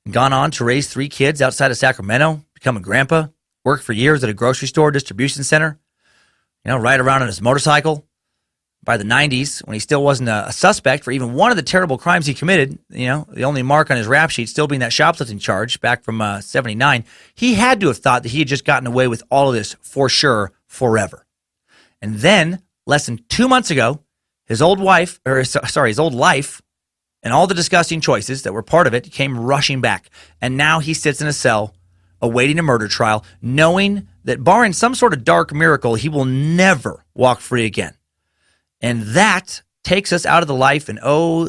and gone on to raise 3 kids outside of Sacramento, become a grandpa, work for years at a grocery store distribution center, ride around on his motorcycle. By the 90s, when he still wasn't a suspect for even one of the terrible crimes he committed, the only mark on his rap sheet still being that shoplifting charge back from 79, he had to have thought that he had just gotten away with all of this for sure forever. And then, less than 2 months ago, his old life, and all the disgusting choices that were part of it came rushing back. And now he sits in a cell awaiting a murder trial, knowing that barring some sort of dark miracle, he will never walk free again. And that takes us out of the life and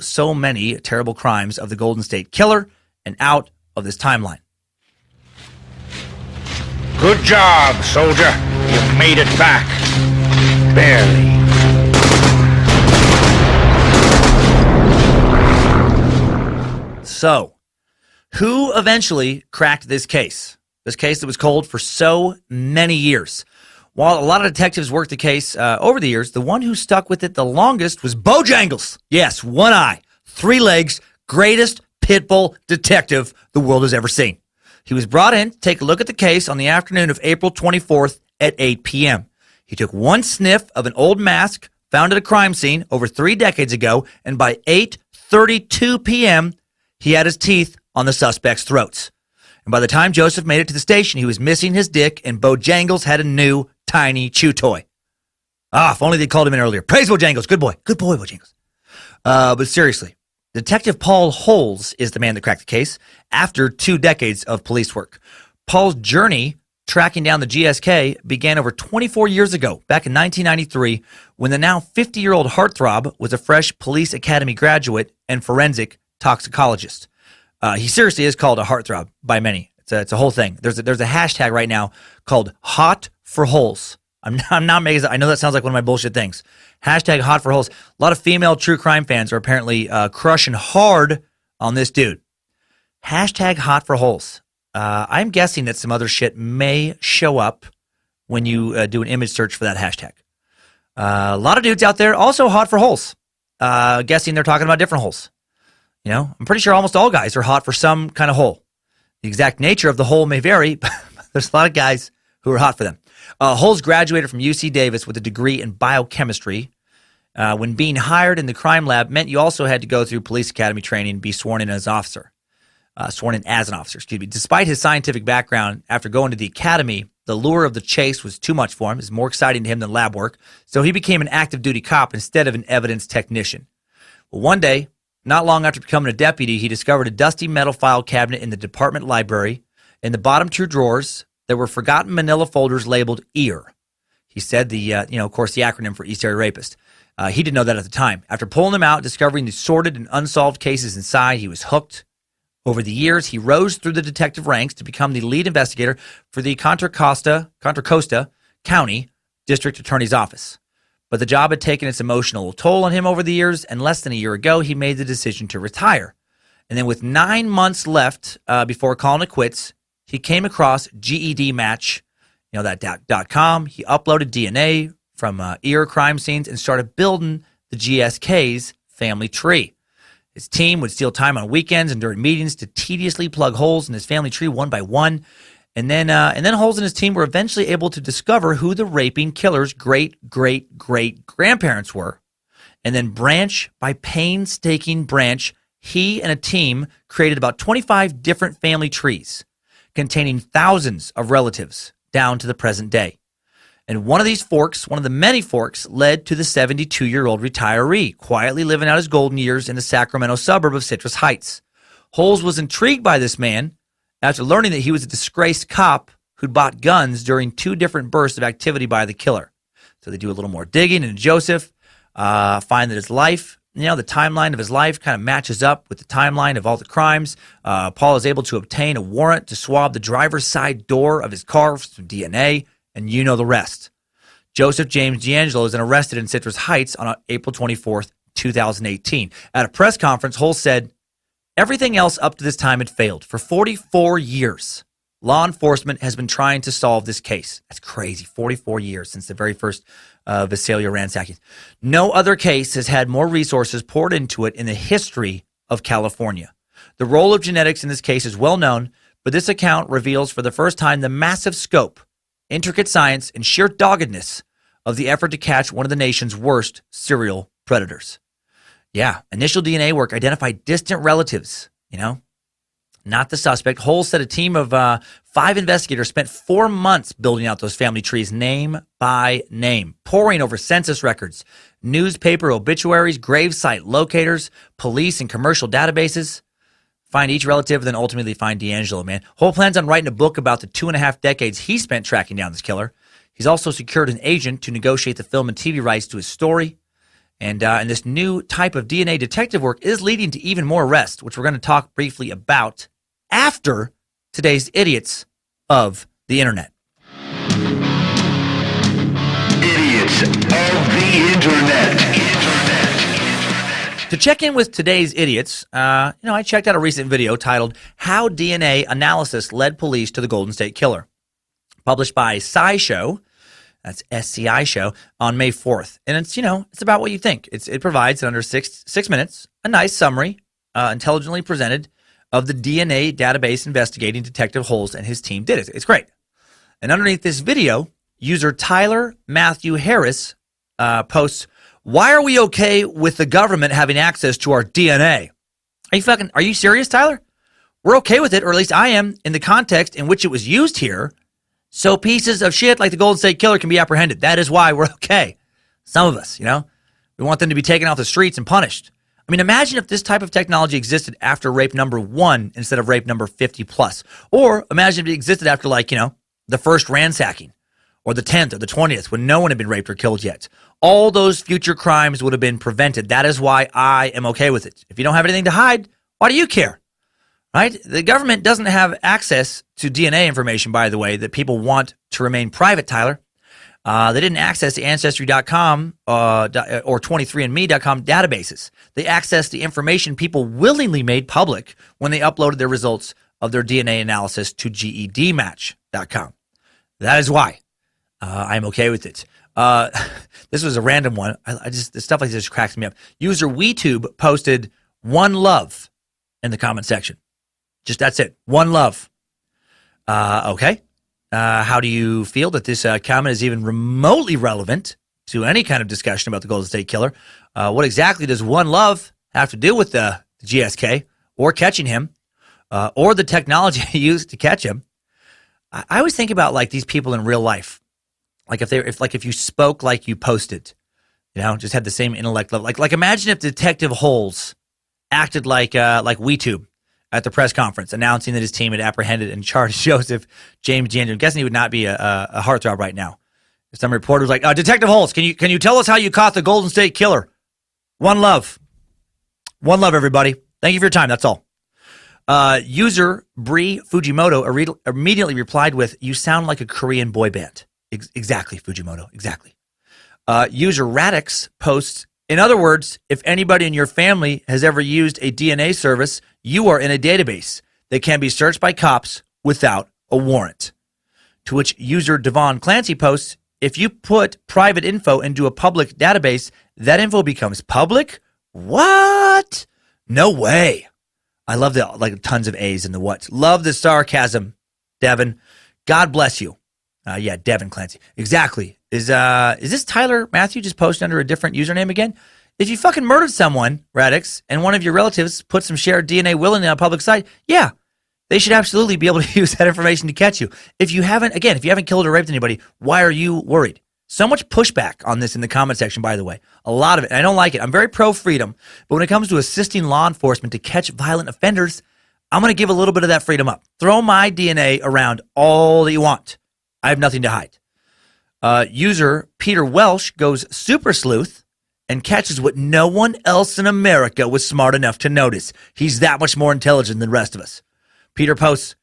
so many terrible crimes of the Golden State Killer and out of this timeline.
Good job, soldier. You made it back. Barely.
So, who eventually cracked this case? This case that was cold for so many years. While a lot of detectives worked the case over the years, the one who stuck with it the longest was Bojangles. Yes, one eye, three legs, greatest pit bull detective the world has ever seen. He was brought in to take a look at the case on the afternoon of April 24th at 8 p.m. He took one sniff of an old mask found at a crime scene over 3 decades ago, and by 8:32 p.m., he had his teeth on the suspects' throats. And by the time Joseph made it to the station, he was missing his dick, and Bojangles had a new tiny chew toy. If only they called him in earlier. Praise Bojangles. Good boy, Bojangles. But seriously, Detective Paul Holes is the man that cracked the case after 2 decades of police work. Paul's journey tracking down the GSK began over 24 years ago, back in 1993, when the now 50-year-old heartthrob was a fresh police academy graduate and forensic toxicologist. He seriously is called a heartthrob by many. It's a whole thing. There's a hashtag right now called Hot for Holes. I'm not making it. I know that sounds like one of my bullshit things. Hashtag Hot for Holes. A lot of female true crime fans are apparently crushing hard on this dude. Hashtag Hot for Holes. I'm guessing that some other shit may show up when you do an image search for that hashtag. A lot of dudes out there also hot for holes. Guessing they're talking about different holes. You know, I'm pretty sure almost all guys are hot for some kind of hole. The exact nature of the hole may vary, but there's a lot of guys who are hot for them. Holes graduated from UC Davis with a degree in biochemistry. When being hired in the crime lab meant you also had to go through police academy training and be sworn in as an officer. Despite his scientific background, after going to the academy, the lure of the chase was too much for him. It was more exciting to him than lab work, so he became an active duty cop instead of an evidence technician. Well, one day, not long after becoming a deputy, he discovered a dusty metal file cabinet in the department library. In the bottom 2 drawers, there were forgotten manila folders labeled ER. He said of course, the acronym for East Area Rapist. He didn't know that at the time. After pulling them out, discovering the sordid and unsolved cases inside, he was hooked. Over the years, he rose through the detective ranks to become the lead investigator for the Contra Costa County District Attorney's Office. But the job had taken its emotional toll on him over the years, and less than a year ago, he made the decision to retire. And then with 9 months left before calling it quits, he came across GED Match, that .com. He uploaded DNA from ER crime scenes and started building the GSK's family tree. His team would steal time on weekends and during meetings to tediously plug holes in his family tree one by one. And then Holes and his team were eventually able to discover who the raping killer's great-great-great-grandparents were. And then branch by painstaking branch, he and a team created about 25 different family trees containing thousands of relatives down to the present day. And one of the many forks, led to the 72-year-old retiree, quietly living out his golden years in the Sacramento suburb of Citrus Heights. Holes was intrigued by this man after learning that he was a disgraced cop who'd bought guns during 2 different bursts of activity by the killer. So they do a little more digging, and Joseph find that his life, the timeline of his life kind of matches up with the timeline of all the crimes. Paul is able to obtain a warrant to swab the driver's side door of his car for some DNA, and you know the rest. Joseph James D'Angelo is arrested in Citrus Heights on April 24th, 2018. At a press conference, Holes said, "Everything else up to this time had failed. For 44 years, law enforcement has been trying to solve this case." That's crazy. 44 years since the very first Visalia Ransack Er. No other case has had more resources poured into it in the history of California. The role of genetics in this case is well known, but this account reveals for the first time the massive scope, intricate science, and sheer doggedness of the effort to catch one of the nation's worst serial predators. Yeah, initial DNA work identified distant relatives, not the suspect. Holes said a team of 5 investigators spent 4 months building out those family trees name by name, poring over census records, newspaper obituaries, gravesite locators, police and commercial databases. Find each relative, then ultimately find D'Angelo, man. Hole plans on writing a book about the 2.5 decades he spent tracking down this killer. He's also secured an agent to negotiate the film and TV rights to his story. And this new type of DNA detective work is leading to even more arrests, which we're going to talk briefly about after today's idiots of the internet.
Idiots of the Internet.
To check in with today's idiots, I checked out a recent video titled How DNA Analysis Led Police to the Golden State Killer, published by SciShow, that's SCI Show, on May 4th. And it's about what you think. It provides, in under six minutes, a nice summary, intelligently presented, of the DNA database investigating Detective Holes and his team did it. It's great. And underneath this video, user Tyler Matthew Harris posts, "Why are we okay with the government having access to our DNA?" Are you serious, Tyler? We're okay with it, or at least I am, in the context in which it was used here, so pieces of shit like the Golden State Killer can be apprehended. That is why we're okay. Some of us, we want them to be taken off the streets and punished. I mean, imagine if this type of technology existed after rape number 1 instead of rape number 50 plus. Or imagine if it existed after, the first ransacking, or the 10th or the 20th, when no one had been raped or killed yet. All those future crimes would have been prevented. That is why I am okay with it. If you don't have anything to hide, why do you care? Right? The government doesn't have access to DNA information, by the way, that people want to remain private, Tyler. They didn't access the Ancestry.com or 23andMe.com databases. They accessed the information people willingly made public when they uploaded their results of their DNA analysis to GEDmatch.com. That is why I'm okay with it. This was a random one. The stuff like this cracks me up. User WeTube posted "one love" in the comment section. Just that's it. One love. Okay. How do you feel that this comment is even remotely relevant to any kind of discussion about the Golden State Killer? What exactly does one love have to do with the GSK or catching him or the technology used to catch him? I always think about these people in real life. If you spoke like you posted, just had the same intellect level. Like imagine if Detective Holes acted like WeTube at the press conference, announcing that his team had apprehended and charged Joseph James DeAndre. I'm guessing he would not be a heartthrob right now. If some reporter was like, "Detective Holes, can you tell us how you caught the Golden State Killer?" One love, everybody. Thank you for your time. That's all. User Bree Fujimoto immediately replied with, "You sound like a Korean boy band." Exactly, Fujimoto. Exactly. User Radix posts, "In other words, if anybody in your family has ever used a DNA service, you are in a database that can be searched by cops without a warrant." To which user Devon Clancy posts, "If you put private info into a public database, that info becomes public? What? No way." I love the tons of A's in the what. Love the sarcasm, Devin. God bless you. Devin Clancy. Exactly. Is this Tyler Matthew just posted under a different username again? If you fucking murdered someone, Radix, and one of your relatives put some shared DNA willingly on a public site, yeah, they should absolutely be able to use that information to catch you. If you haven't killed or raped anybody, why are you worried? So much pushback on this in the comment section, by the way. A lot of it. And I don't like it. I'm very pro-freedom. But when it comes to assisting law enforcement to catch violent offenders, I'm going to give a little bit of that freedom up. Throw my DNA around all that you want. I have nothing to hide. User Peter Welsh goes super sleuth and catches what no one else in America was smart enough to notice. He's that much more intelligent than the rest of us. Peter posts,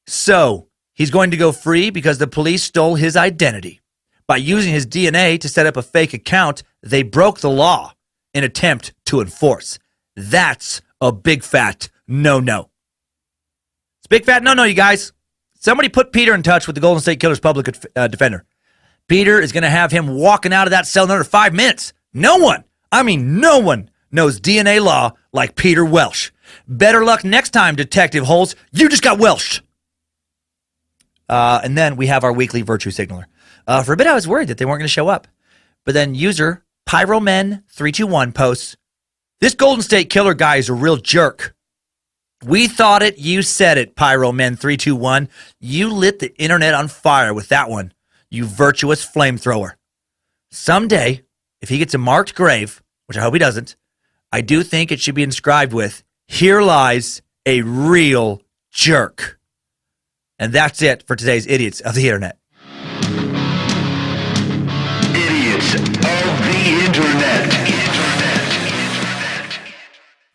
"So, he's going to go free because the police stole his identity. By using his DNA to set up a fake account, they broke the law in attempt to enforce. That's a big fat no-no." It's a big fat no-no, you guys. Somebody put Peter in touch with the Golden State Killer's public defender. Peter is going to have him walking out of that cell in under 5 minutes. No one knows DNA law like Peter Welsh. Better luck next time, Detective Holes. You just got Welsh. And then we have our weekly virtue signaler. For a bit, I was worried that they weren't going to show up. But then user Pyromen321 posts, "This Golden State Killer guy is a real jerk. We thought it, you said it, Pyromen321. You lit the internet on fire with that one, you virtuous flamethrower. Someday, if he gets a marked grave, which I hope he doesn't, I do think it should be inscribed with, 'Here lies a real jerk.'" And that's it for today's Idiots of the Internet.
Idiots of the Internet.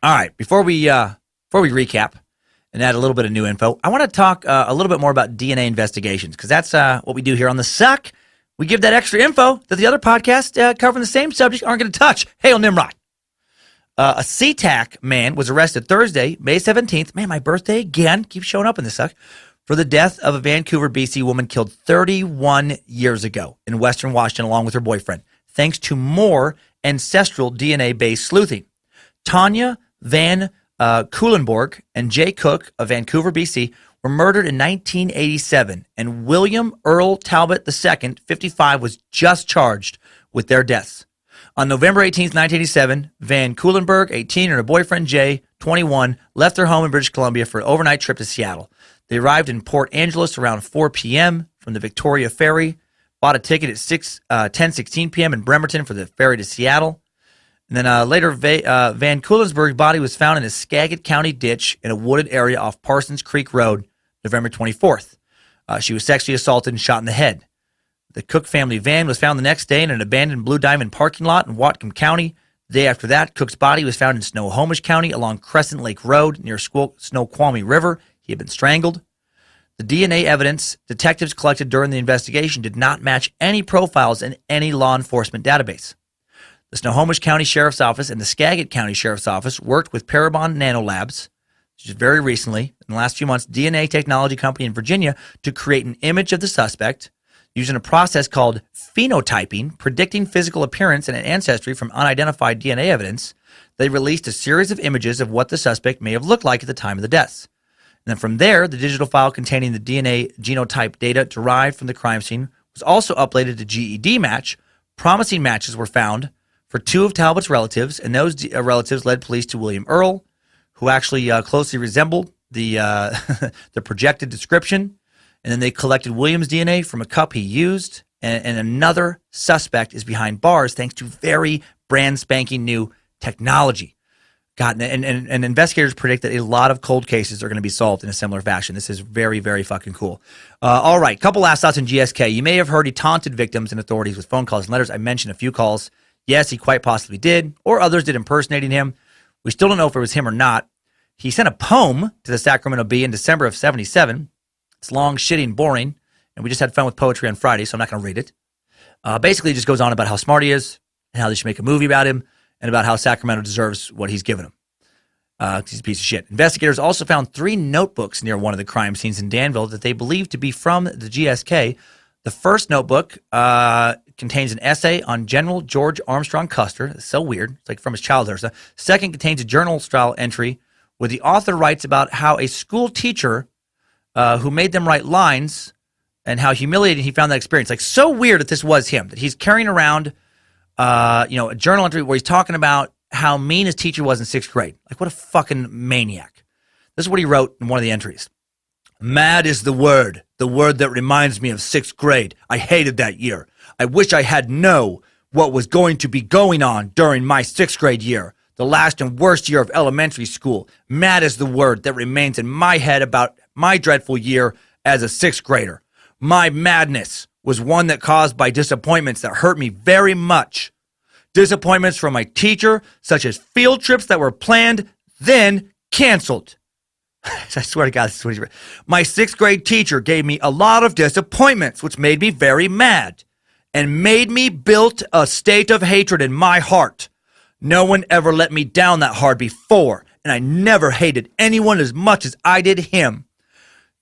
All right, before we recap and add a little bit of new info, I want to talk a little bit more about DNA investigations, because that's what we do here on the Suck. We give that extra info that the other podcasts covering the same subject aren't going to touch. Hail Nimrod. A SeaTac man was arrested Thursday, May 17th. Man, my birthday again. Keep showing up in this suck. For the death of a Vancouver, BC woman killed 31 years ago in Western Washington along with her boyfriend, thanks to more ancestral DNA-based sleuthing. Tanya Van Cuylenborg and Jay Cook of Vancouver, BC, were murdered in 1987, and William Earl Talbot II, 55, was just charged with their deaths. On November 18, 1987, Van Cuylenborg, 18, and her boyfriend Jay, 21, left their home in British Columbia for an overnight trip to Seattle. They arrived in Port Angeles around 4 p.m. from the Victoria Ferry, bought a ticket at 10:16 p.m. in Bremerton for the ferry to Seattle. And then later, Van Cuylenborg's body was found in a Skagit County ditch in a wooded area off Parsons Creek Road, November 24th. She was sexually assaulted and shot in the head. The Cook family van was found the next day in an abandoned Blue Diamond parking lot in Whatcom County. The day after that, Cook's body was found in Snohomish County along Crescent Lake Road near Snoqualmie River. He had been strangled. The DNA evidence detectives collected during the investigation did not match any profiles in any law enforcement database. The Snohomish County Sheriff's Office and the Skagit County Sheriff's Office worked with Parabon Nanolabs, which is very recently, in the last few months, DNA technology company in Virginia, to create an image of the suspect using a process called phenotyping, predicting physical appearance and ancestry from unidentified DNA evidence. They released a series of images of what the suspect may have looked like at the time of the deaths. And then from there, the digital file containing the DNA genotype data derived from the crime scene was also uploaded to GED Match. Promising matches were found for two of Talbot's relatives, and those relatives led police to William Earl, who actually closely resembled the the projected description. And then they collected William's DNA from a cup he used, and another suspect is behind bars thanks to very brand spanking new technology. God, and investigators predict that a lot of cold cases are going to be solved in a similar fashion. This is very, very fucking cool. All right, couple last thoughts on GSK. You may have heard he taunted victims and authorities with phone calls and letters. I mentioned a few calls. Yes, he quite possibly did, or others did impersonating him. We still don't know if it was him or not. He sent a poem to the Sacramento Bee in December of 1977. It's long, shitty, and boring, and we just had fun with poetry on Friday, so I'm not going to read it. Basically, it just goes on about how smart he is and how they should make a movie about him, and about how Sacramento deserves what he's given him. He's a piece of shit. Investigators also found 3 notebooks near one of the crime scenes in Danville that they believe to be from the GSK. The first notebook contains an essay on General George Armstrong Custer. It's so weird. It's like from his childhood. So, second contains a journal-style entry where the author writes about how a school teacher who made them write lines and how humiliating he found that experience. Like, so weird that this was him, that he's carrying around a journal entry where he's talking about how mean his teacher was in 6th grade. Like, what a fucking maniac. This is what he wrote in one of the entries. Mad is the word that reminds me of 6th grade. I hated that year. I wish I had known what was going to be going on during my 6th grade year, the last and worst year of elementary school. Mad is the word that remains in my head about my dreadful year as a 6th grader. My madness was one that caused by disappointments that hurt me very much. Disappointments from my teacher, such as field trips that were planned, then canceled. I swear to God, this is what he wrote. My 6th grade teacher gave me a lot of disappointments, which made me very mad and made me build a state of hatred in my heart. No one ever let me down that hard before, and I never hated anyone as much as I did him.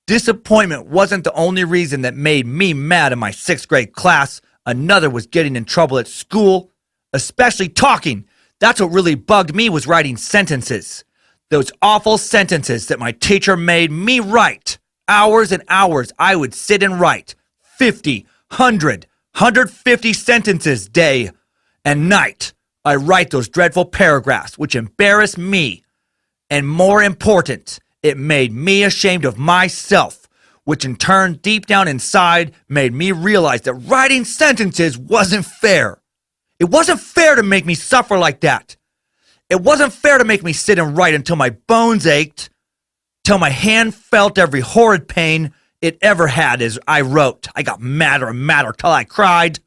Disappointment wasn't the only reason that made me mad in my 6th grade class. Another was getting in trouble at school, especially talking. That's what really bugged me, was writing sentences. Those awful sentences that my teacher made me write. Hours and hours I would sit and write. 50, 100, 150 sentences day and night. I write those dreadful paragraphs which embarrass me. And more important, it made me ashamed of myself, which in turn deep down inside made me realize that writing sentences wasn't fair. It wasn't fair to make me suffer like that. It wasn't fair to make me sit and write until my bones ached, till my hand felt every horrid pain it ever had as I wrote. I got madder and madder till I cried.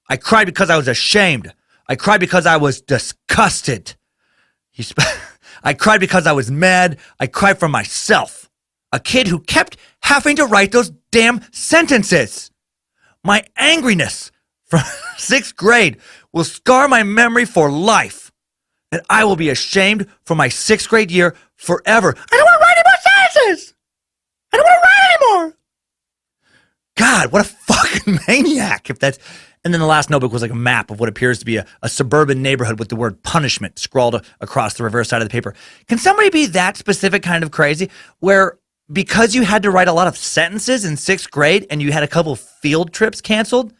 I cried because I was ashamed. I cried because I was disgusted. I cried because I was mad. I cried for myself. A kid who kept having to write those damn sentences. My angriness from 6th grade will scar my memory for life. And I will be ashamed for my 6th grade year forever. I don't want to write any more sentences. I don't want to write anymore. God, what a fucking maniac. If that's, and then the last notebook was like a map of what appears to be a suburban neighborhood with the word punishment scrawled across the reverse side of the paper. Can somebody be that specific kind of crazy where because you had to write a lot of sentences in 6th grade and you had a couple field trips canceled,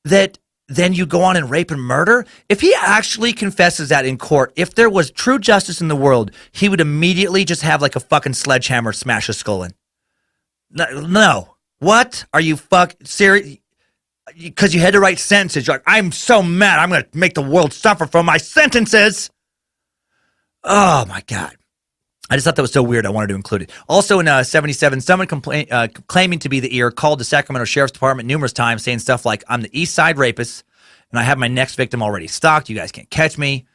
that then you go on and rape and murder? If he actually confesses that in court, if there was true justice in the world, he would immediately just have like a fucking sledgehammer smash his skull in. No. What? Are you serious? Because you had to write sentences. You're like, I'm so mad. I'm going to make the world suffer for my sentences. Oh, my God. I just thought that was so weird. I wanted to include it. Also in 77, someone claiming to be the ear called the Sacramento Sheriff's Department numerous times saying stuff like, I'm the East Side rapist, and I have my next victim already stalked. You guys can't catch me.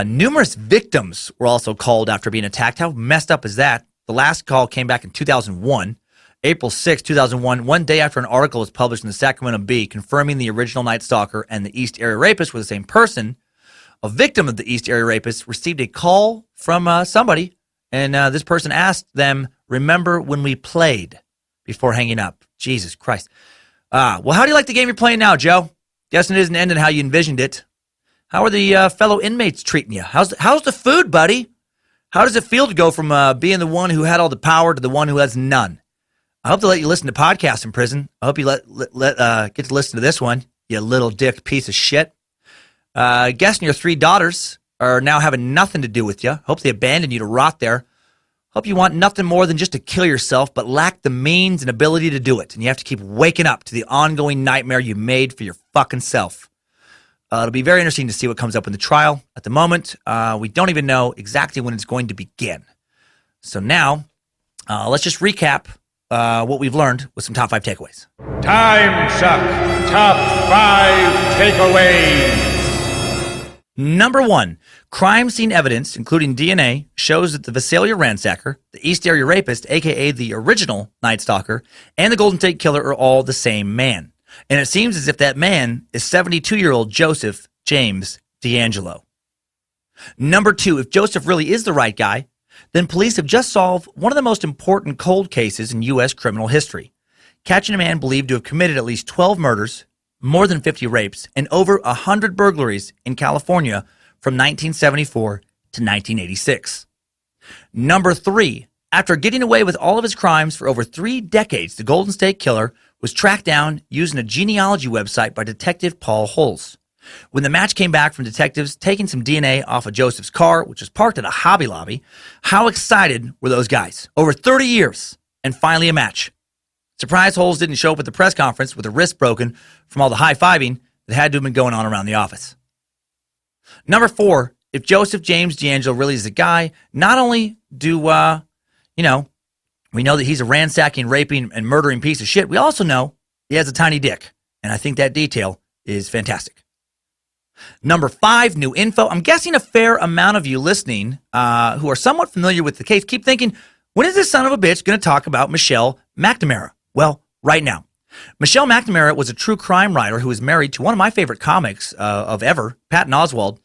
Numerous victims were also called after being attacked. How messed up is that? The last call came back in 2001. April 6, 2001, one day after an article was published in the Sacramento Bee confirming the original Night Stalker and the East Area Rapist were the same person, a victim of the East Area Rapist received a call from somebody, and this person asked them, remember when we played, before hanging up. Jesus Christ. Well, how do you like the game you're playing now, Joe? Guessing it isn't ending how you envisioned it. How are the fellow inmates treating you? How's the food, buddy? How does it feel to go from being the one who had all the power to the one who has none? I hope they let you listen to podcasts in prison. I hope you get to listen to this one, you little dick piece of shit. Guessing your 3 daughters are now having nothing to do with you. Hope they abandon you to rot there. Hope you want nothing more than just to kill yourself, but lack the means and ability to do it. And you have to keep waking up to the ongoing nightmare you made for your fucking self. It'll be very interesting to see what comes up in the trial. At the moment, we don't even know exactly when it's going to begin. So now, let's just recap what we've learned with some top 5 takeaways.
Timesuck Top 5 Takeaways.
Number 1, crime scene evidence, including DNA, shows that the Visalia Ransack Er, the East Area Rapist, a.k.a. the original Night Stalker, and the Golden State Killer are all the same man. And it seems as if that man is 72-year-old Joseph James D'Angelo. Number 2, if Joseph really is the right guy, then police have just solved one of the most important cold cases in U.S. criminal history, catching a man believed to have committed at least 12 murders, more than 50 rapes, and over 100 burglaries in California from 1974 to 1986. Number 3, after getting away with all of his crimes for over 3 decades, the Golden State Killer was tracked down using a genealogy website by Detective Paul Holes. When the match came back from detectives taking some DNA off of Joseph's car, which was parked at a Hobby Lobby, how excited were those guys? Over 30 years, and finally a match. Surprise Holes didn't show up at the press conference with a wrist broken from all the high-fiving that had to have been going on around the office. Number 4, if Joseph James D'Angelo really is a guy, not only do, we know that he's a ransacking, raping, and murdering piece of shit, we also know he has a tiny dick. And I think that detail is fantastic. Number 5, new info. I'm guessing a fair amount of you listening who are somewhat familiar with the case keep thinking, when is this son of a bitch going to talk about Michelle Mcnamara? Well, right now. Michelle Mcnamara was a true crime writer who was married to one of my favorite comics of ever, Patton Oswalt,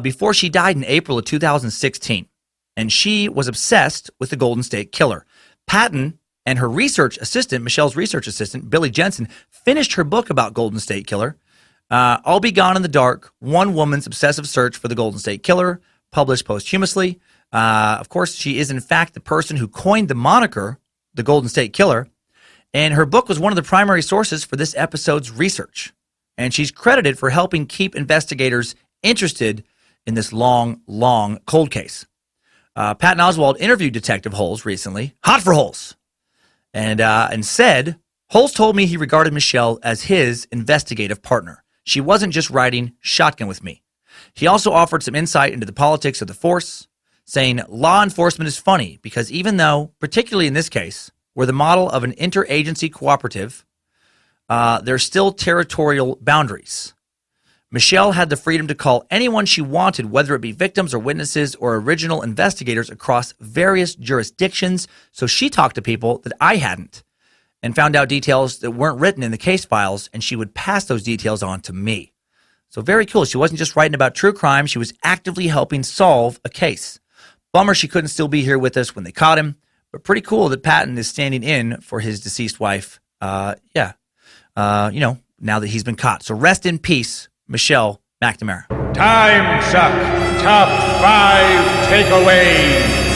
before she died in April of 2016. And she was obsessed with the Golden State Killer. Patton and her research assistant, Michelle's research assistant, Billy Jensen, finished her book about Golden State Killer, I'll Be Gone in the Dark, One Woman's Obsessive Search for the Golden State Killer, published posthumously. Of course, she is in fact the person who coined the moniker, the Golden State Killer, and her book was one of the primary sources for this episode's research. And she's credited for helping keep investigators interested in this long, long cold case. Patton Oswalt interviewed Detective Holes recently, hot for Holes, and said, Holes told me he regarded Michelle as his investigative partner. She wasn't just riding shotgun with me. He also offered some insight into the politics of the force, saying law enforcement is funny because even though, particularly in this case, we're the model of an interagency cooperative, there's still territorial boundaries. Michelle had the freedom to call anyone she wanted, whether it be victims or witnesses or original investigators across various jurisdictions, so she talked to people that I hadn't. and found out details that weren't written in the case files, and she would pass those details on to me. So very cool. She wasn't just writing about true crime. She was actively helping solve a case. Bummer she couldn't still be here with us when they caught him, but pretty cool that Patton is standing in for his deceased wife. Now that he's been caught. So rest in peace, Michelle McNamara.
Timesuck Top 5 Takeaways.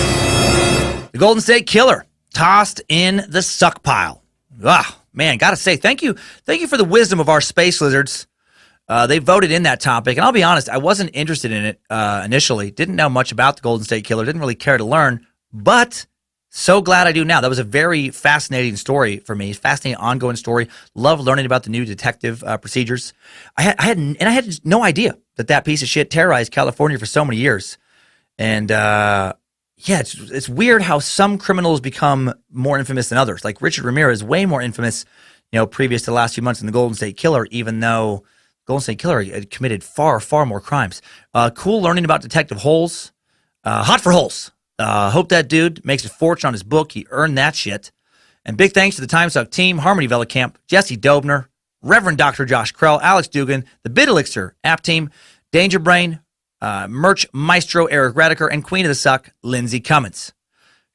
The Golden State Killer tossed in the suck pile. Man, gotta say, thank you for the wisdom of our space lizards. They voted in that topic, and I'll be honest, I wasn't interested in it initially. Didn't know much about the Golden State Killer. Didn't really care to learn, but so glad I do now. That was a very fascinating story for me. Fascinating, ongoing story. Love learning about the new detective procedures. I had no idea that piece of shit terrorized California for so many years, and it's weird how some criminals become more infamous than others. Like Richard Ramirez, way more infamous, previous to the last few months than the Golden State Killer, even though Golden State Killer had committed far, far more crimes. Cool learning about Detective Holes. Hot for Holes. Hope that dude makes a fortune on his book. He earned that shit. And big thanks to the Timesuck team, Harmony Velicamp, Jesse Dobner, Reverend Dr. Josh Krell, Alex Dugan, the Bid Elixir app team, Danger Brain, Merch Maestro Eric Radiker, and Queen of the Suck, Lindsay Cummins.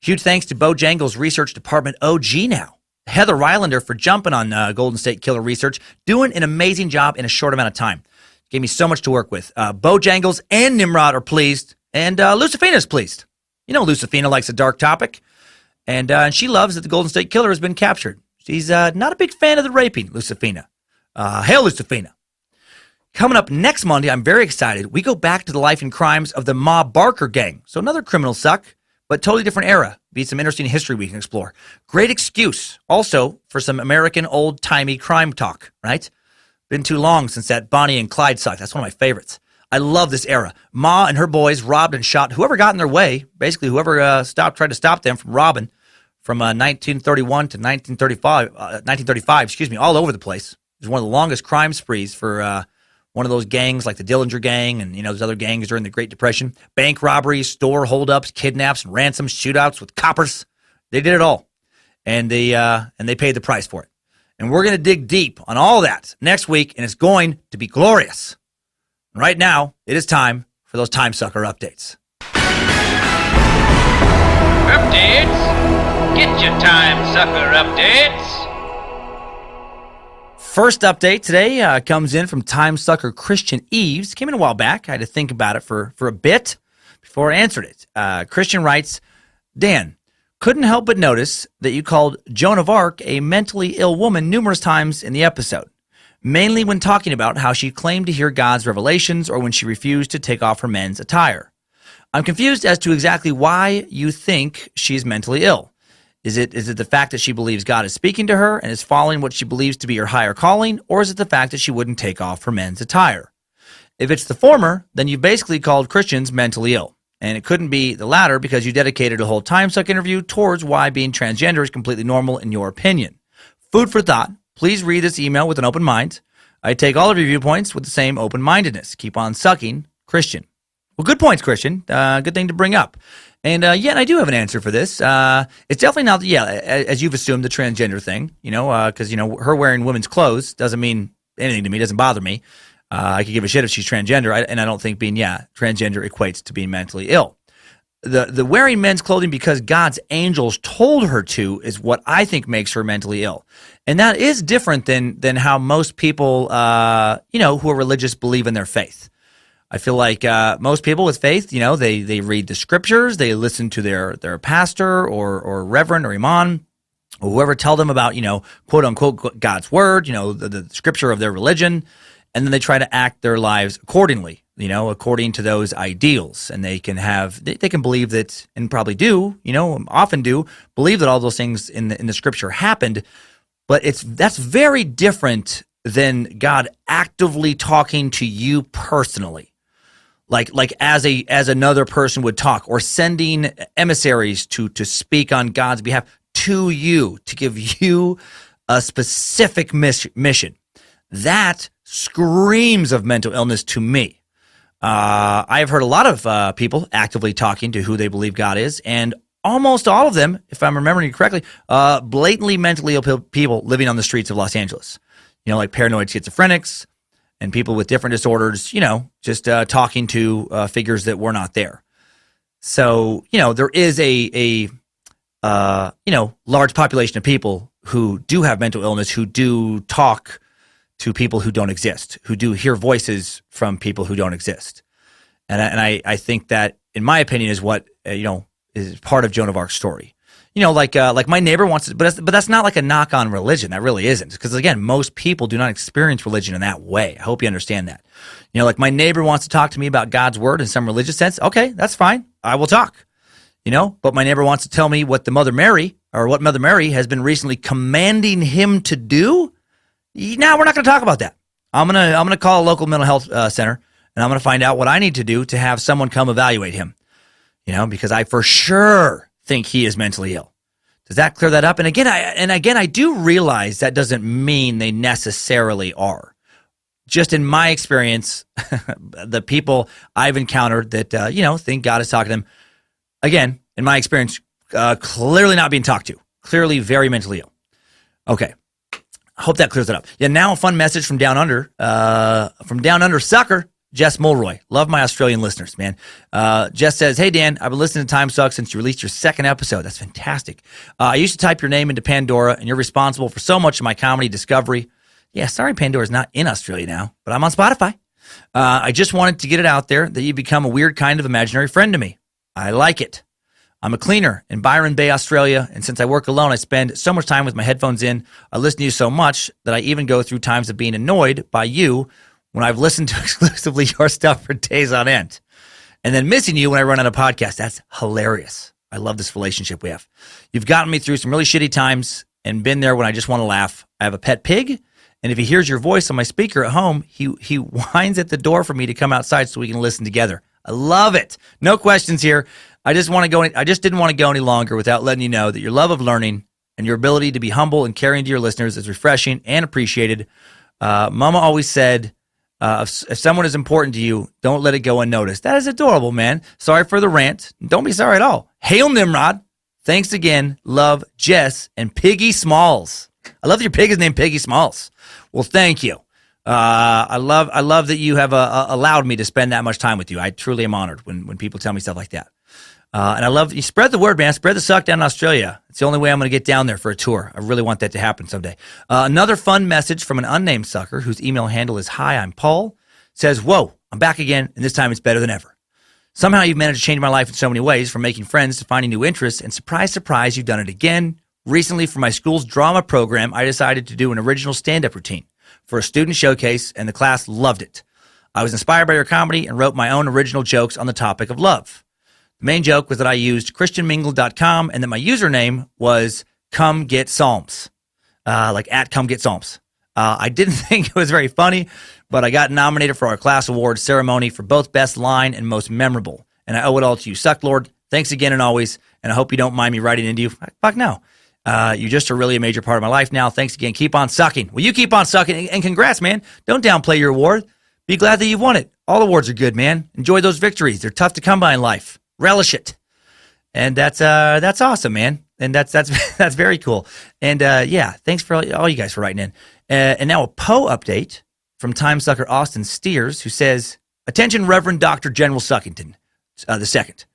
Huge thanks to Bojangles Research Department OG now. Heather Rylander for jumping on Golden State Killer research, doing an amazing job in a short amount of time. Gave me so much to work with. Bojangles and Nimrod are pleased, and Lucifina's pleased. Lucifina likes a dark topic, and she loves that the Golden State Killer has been captured. She's not a big fan of the raping, Lucifina. Hail, Lucifina. Coming up next Monday, I'm very excited. We go back to the life and crimes of the Ma Barker gang. So another criminal suck, but totally different era. Be some interesting history we can explore. Great excuse also for some American old-timey crime talk, right? Been too long since that Bonnie and Clyde suck. That's one of my favorites. I love this era. Ma and her boys robbed and shot whoever got in their way, basically whoever tried to stop them from robbing from 1931 to 1935, all over the place. It was one of the longest crime sprees for one of those gangs like the Dillinger Gang and, those other gangs during the Great Depression. Bank robberies, store holdups, kidnaps, and ransoms, shootouts with coppers. They did it all. And they paid the price for it. And we're going to dig deep on all that next week, and it's going to be glorious. Right now, it is time for those Timesucker updates.
Updates? Get your Timesucker updates.
First update today comes in from Timesucker Christian Eves. Came in a while back. I had to think about it for a bit before I answered it. Christian writes, Dan, couldn't help but notice that you called Joan of Arc a mentally ill woman numerous times in the episode, mainly when talking about how she claimed to hear God's revelations or when she refused to take off her men's attire. I'm confused as to exactly why you think she's mentally ill. Is it the fact that she believes God is speaking to her and is following what she believes to be her higher calling, or is it the fact that she wouldn't take off her men's attire? If it's the former, then you basically called Christians mentally ill. And it couldn't be the latter because you dedicated a whole Timesuck interview towards why being transgender is completely normal in your opinion. Food for thought. Please read this email with an open mind. I take all of your viewpoints with the same open-mindedness. Keep on sucking, Christian. Well, good points, Christian. Good thing to bring up. And and I do have an answer for this. It's definitely not, as you've assumed, the transgender thing, because, her wearing women's clothes doesn't mean anything to me, doesn't bother me. I could give a shit if she's transgender, and I don't think being, transgender equates to being mentally ill. The wearing men's clothing because God's angels told her to is what I think makes her mentally ill. And that is different than how most people, who are religious believe in their faith. I feel like most people with faith, they read the scriptures, they listen to their pastor or reverend or imam or whoever tell them about, quote unquote, God's word, the scripture of their religion, and then they try to act their lives accordingly, according to those ideals. And they can believe that, and probably do, often do, believe that all those things in the scripture happened, but that's very different than God actively talking to you personally. Like as another person would talk, or sending emissaries to speak on God's behalf to you, to give you a specific mission. That screams of mental illness to me. I've heard a lot of people actively talking to who they believe God is, and almost all of them, if I'm remembering correctly, blatantly mentally ill people living on the streets of Los Angeles. Like paranoid schizophrenics and people with different disorders, just talking to figures that were not there. So, there is a large population of people who do have mental illness, who do talk to people who don't exist, who do hear voices from people who don't exist. And I think that, in my opinion, is what, is part of Joan of Arc's story. Like my neighbor wants to, but that's not like a knock on religion. That really isn't. Because again, most people do not experience religion in that way. I hope you understand that. Like my neighbor wants to talk to me about God's word in some religious sense. Okay, that's fine. I will talk. But my neighbor wants to tell me what Mother Mary has been recently commanding him to do. Now we're not going to talk about that. I'm gonna call a local mental health center, and I'm going to find out what I need to do to have someone come evaluate him. Because I for sure think he is mentally ill. Does that clear that up? And again, I do realize that doesn't mean they necessarily are. Just in my experience, the people I've encountered that think God is talking to them, again, in my experience, clearly not being talked to, clearly very mentally ill. Okay, I hope that clears it up. Yeah, now a fun message from Down Under Sucker. Jess Mulroy. Love my Australian listeners, man. Jess says, hey, Dan, I've been listening to Timesuck since you released your second episode. That's fantastic. I used to type your name into Pandora, and you're responsible for so much of my comedy discovery. Yeah, sorry Pandora's not in Australia now, but I'm on Spotify. I just wanted to get it out there that you've become a weird kind of imaginary friend to me. I like it. I'm a cleaner in Byron Bay, Australia, and since I work alone, I spend so much time with my headphones in. I listen to you so much that I even go through times of being annoyed by you when I've listened to exclusively your stuff for days on end, and then missing you when I run on a podcast. That's hilarious. I love this relationship we have. You've gotten me through some really shitty times and been there when I just want to laugh. I have a pet pig, and if he hears your voice on my speaker at home, he whines at the door for me to come outside so we can listen together. I love it. No questions here. I just didn't want to go any longer without letting you know that your love of learning and your ability to be humble and caring to your listeners is refreshing and appreciated. Mama always said, if someone is important to you, don't let it go unnoticed. That is adorable, man. Sorry for the rant. Don't be sorry at all. Hail Nimrod. Thanks again. Love, Jess and Piggy Smalls. I love that your pig is named Piggy Smalls. Well, thank you. I love that you have allowed me to spend that much time with you. I truly am honored when people tell me stuff like that. And I love you. Spread the word, man. Spread the suck down in Australia. It's the only way I'm going to get down there for a tour. I really want that to happen someday. Another fun message from an unnamed sucker whose email handle is Hi, I'm Paul. Says, whoa, I'm back again, and this time it's better than ever. Somehow you've managed to change my life in so many ways, from making friends to finding new interests, and surprise, surprise, you've done it again. Recently, for my school's drama program, I decided to do an original stand-up routine for a student showcase, and the class loved it. I was inspired by your comedy and wrote my own original jokes on the topic of love. The main joke was that I used christianmingle.com and that my username was Come Get Psalms, like at Come Get Psalms. I didn't think it was very funny, but I got nominated for our class award ceremony for both best line and most memorable. And I owe it all to you, Suck Lord. Thanks again and always, and I hope you don't mind me writing into you. Fuck no. You're just a really major part of my life now. Thanks again. Keep on sucking. Well, you keep on sucking, and congrats, man. Don't downplay your award. Be glad that you've won it. All awards are good, man. Enjoy those victories. They're tough to come by in life. Relish it. And that's awesome, man. And that's very cool. And yeah, thanks for all you guys for writing in. And now a Poe update from Timesucker Austin Steers, who says, attention, Reverend Dr. General Suckington, the second.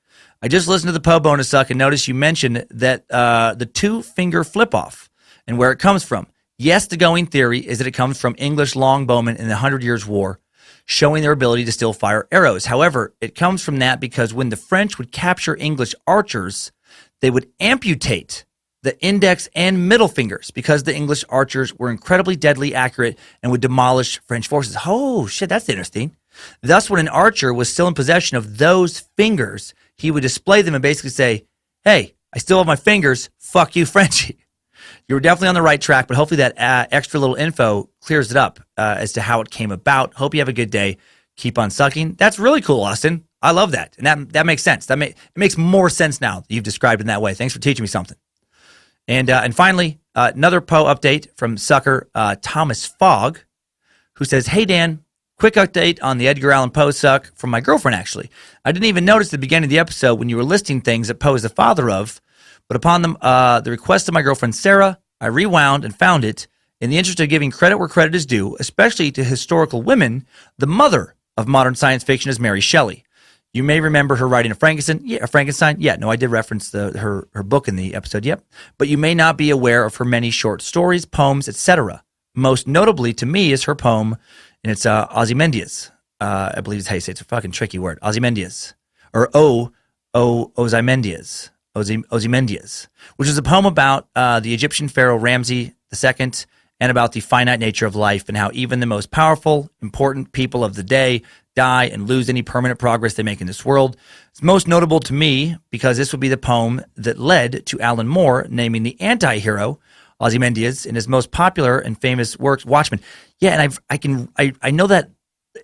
I just listened to the Poe bonus suck and noticed you mentioned that the two-finger flip-off and where it comes from. Yes, the going theory is that it comes from English longbowmen in the 100 Years' War, showing their ability to still fire arrows. However, it comes from that because when the French would capture English archers, they would amputate the index and middle fingers because the English archers were incredibly deadly accurate and would demolish French forces. Oh, shit, that's interesting. Thus, when an archer was still in possession of those fingers, he would display them and basically say, hey, I still have my fingers, fuck you, Frenchie. You were definitely on the right track, but hopefully that extra little info clears it up as to how it came about. Hope you have a good day. Keep on sucking. That's really cool, Austin. I love that. And that makes sense. It makes more sense now that you've described it in that way. Thanks for teaching me something. And finally, another Poe update from sucker Thomas Fogg, who says, hey, Dan, Quick update on the Edgar Allan Poe suck from my girlfriend, actually. I didn't even notice at the beginning of the episode when you were listing things that Poe is the father of, but upon the request of my girlfriend Sarah, I rewound and found it. In the interest of giving credit where credit is due, especially to historical women, the mother of modern science fiction is Mary Shelley. You may remember her writing a Frankenstein. Yeah, no, I did reference her book in the episode, yep. But you may not be aware of her many short stories, poems, etc. Most notably to me is her poem, and it's Ozymandias. I believe it's how you say it. It's a fucking tricky word. Ozymandias. Or Ozymandias. Ozymandias, which is a poem about the Egyptian pharaoh Ramses II and about the finite nature of life and how even the most powerful, important people of the day die and lose any permanent progress they make in this world. It's most notable to me because this would be the poem that led to Alan Moore naming the anti-hero Ozymandias in his most popular and famous work, Watchmen. Yeah, and I know that.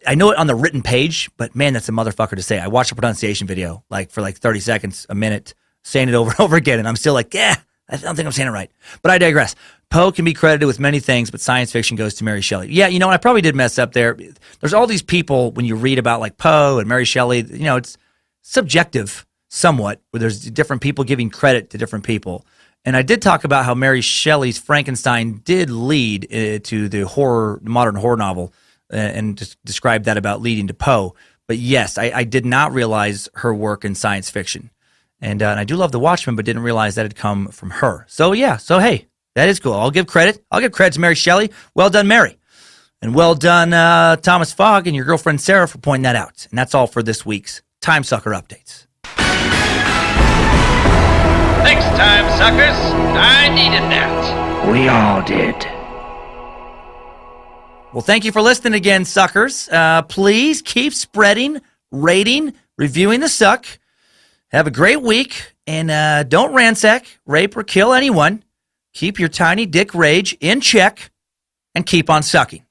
I know it on the written page, but man, that's a motherfucker to say. I watched a pronunciation video for 30 seconds, a minute, saying it over and over again, and I'm still like, yeah, I don't think I'm saying it right. But I digress. Poe can be credited with many things, but science fiction goes to Mary Shelley. Yeah, you know, I probably did mess up there. There's all these people, when you read about like Poe and Mary Shelley, you know, it's subjective somewhat, where there's different people giving credit to different people. And I did talk about how Mary Shelley's Frankenstein did lead to the modern horror novel, and just described that about leading to Poe. But yes, I did not realize her work in science fiction. And I do love The Watchmen, but didn't realize that had come from her. So yeah, hey, that is cool. I'll give credit. I'll give credit to Mary Shelley. Well done, Mary. And well done, Thomas Fogg and your girlfriend Sarah for pointing that out. And that's all for this week's Timesucker Updates.
Thanks, time suckers. I needed that.
We all did.
Well, thank you for listening again, suckers. Please keep spreading, rating, reviewing the suck. Have a great week, and don't ransack, rape, or kill anyone. Keep your tiny dick rage in check, and keep on sucking.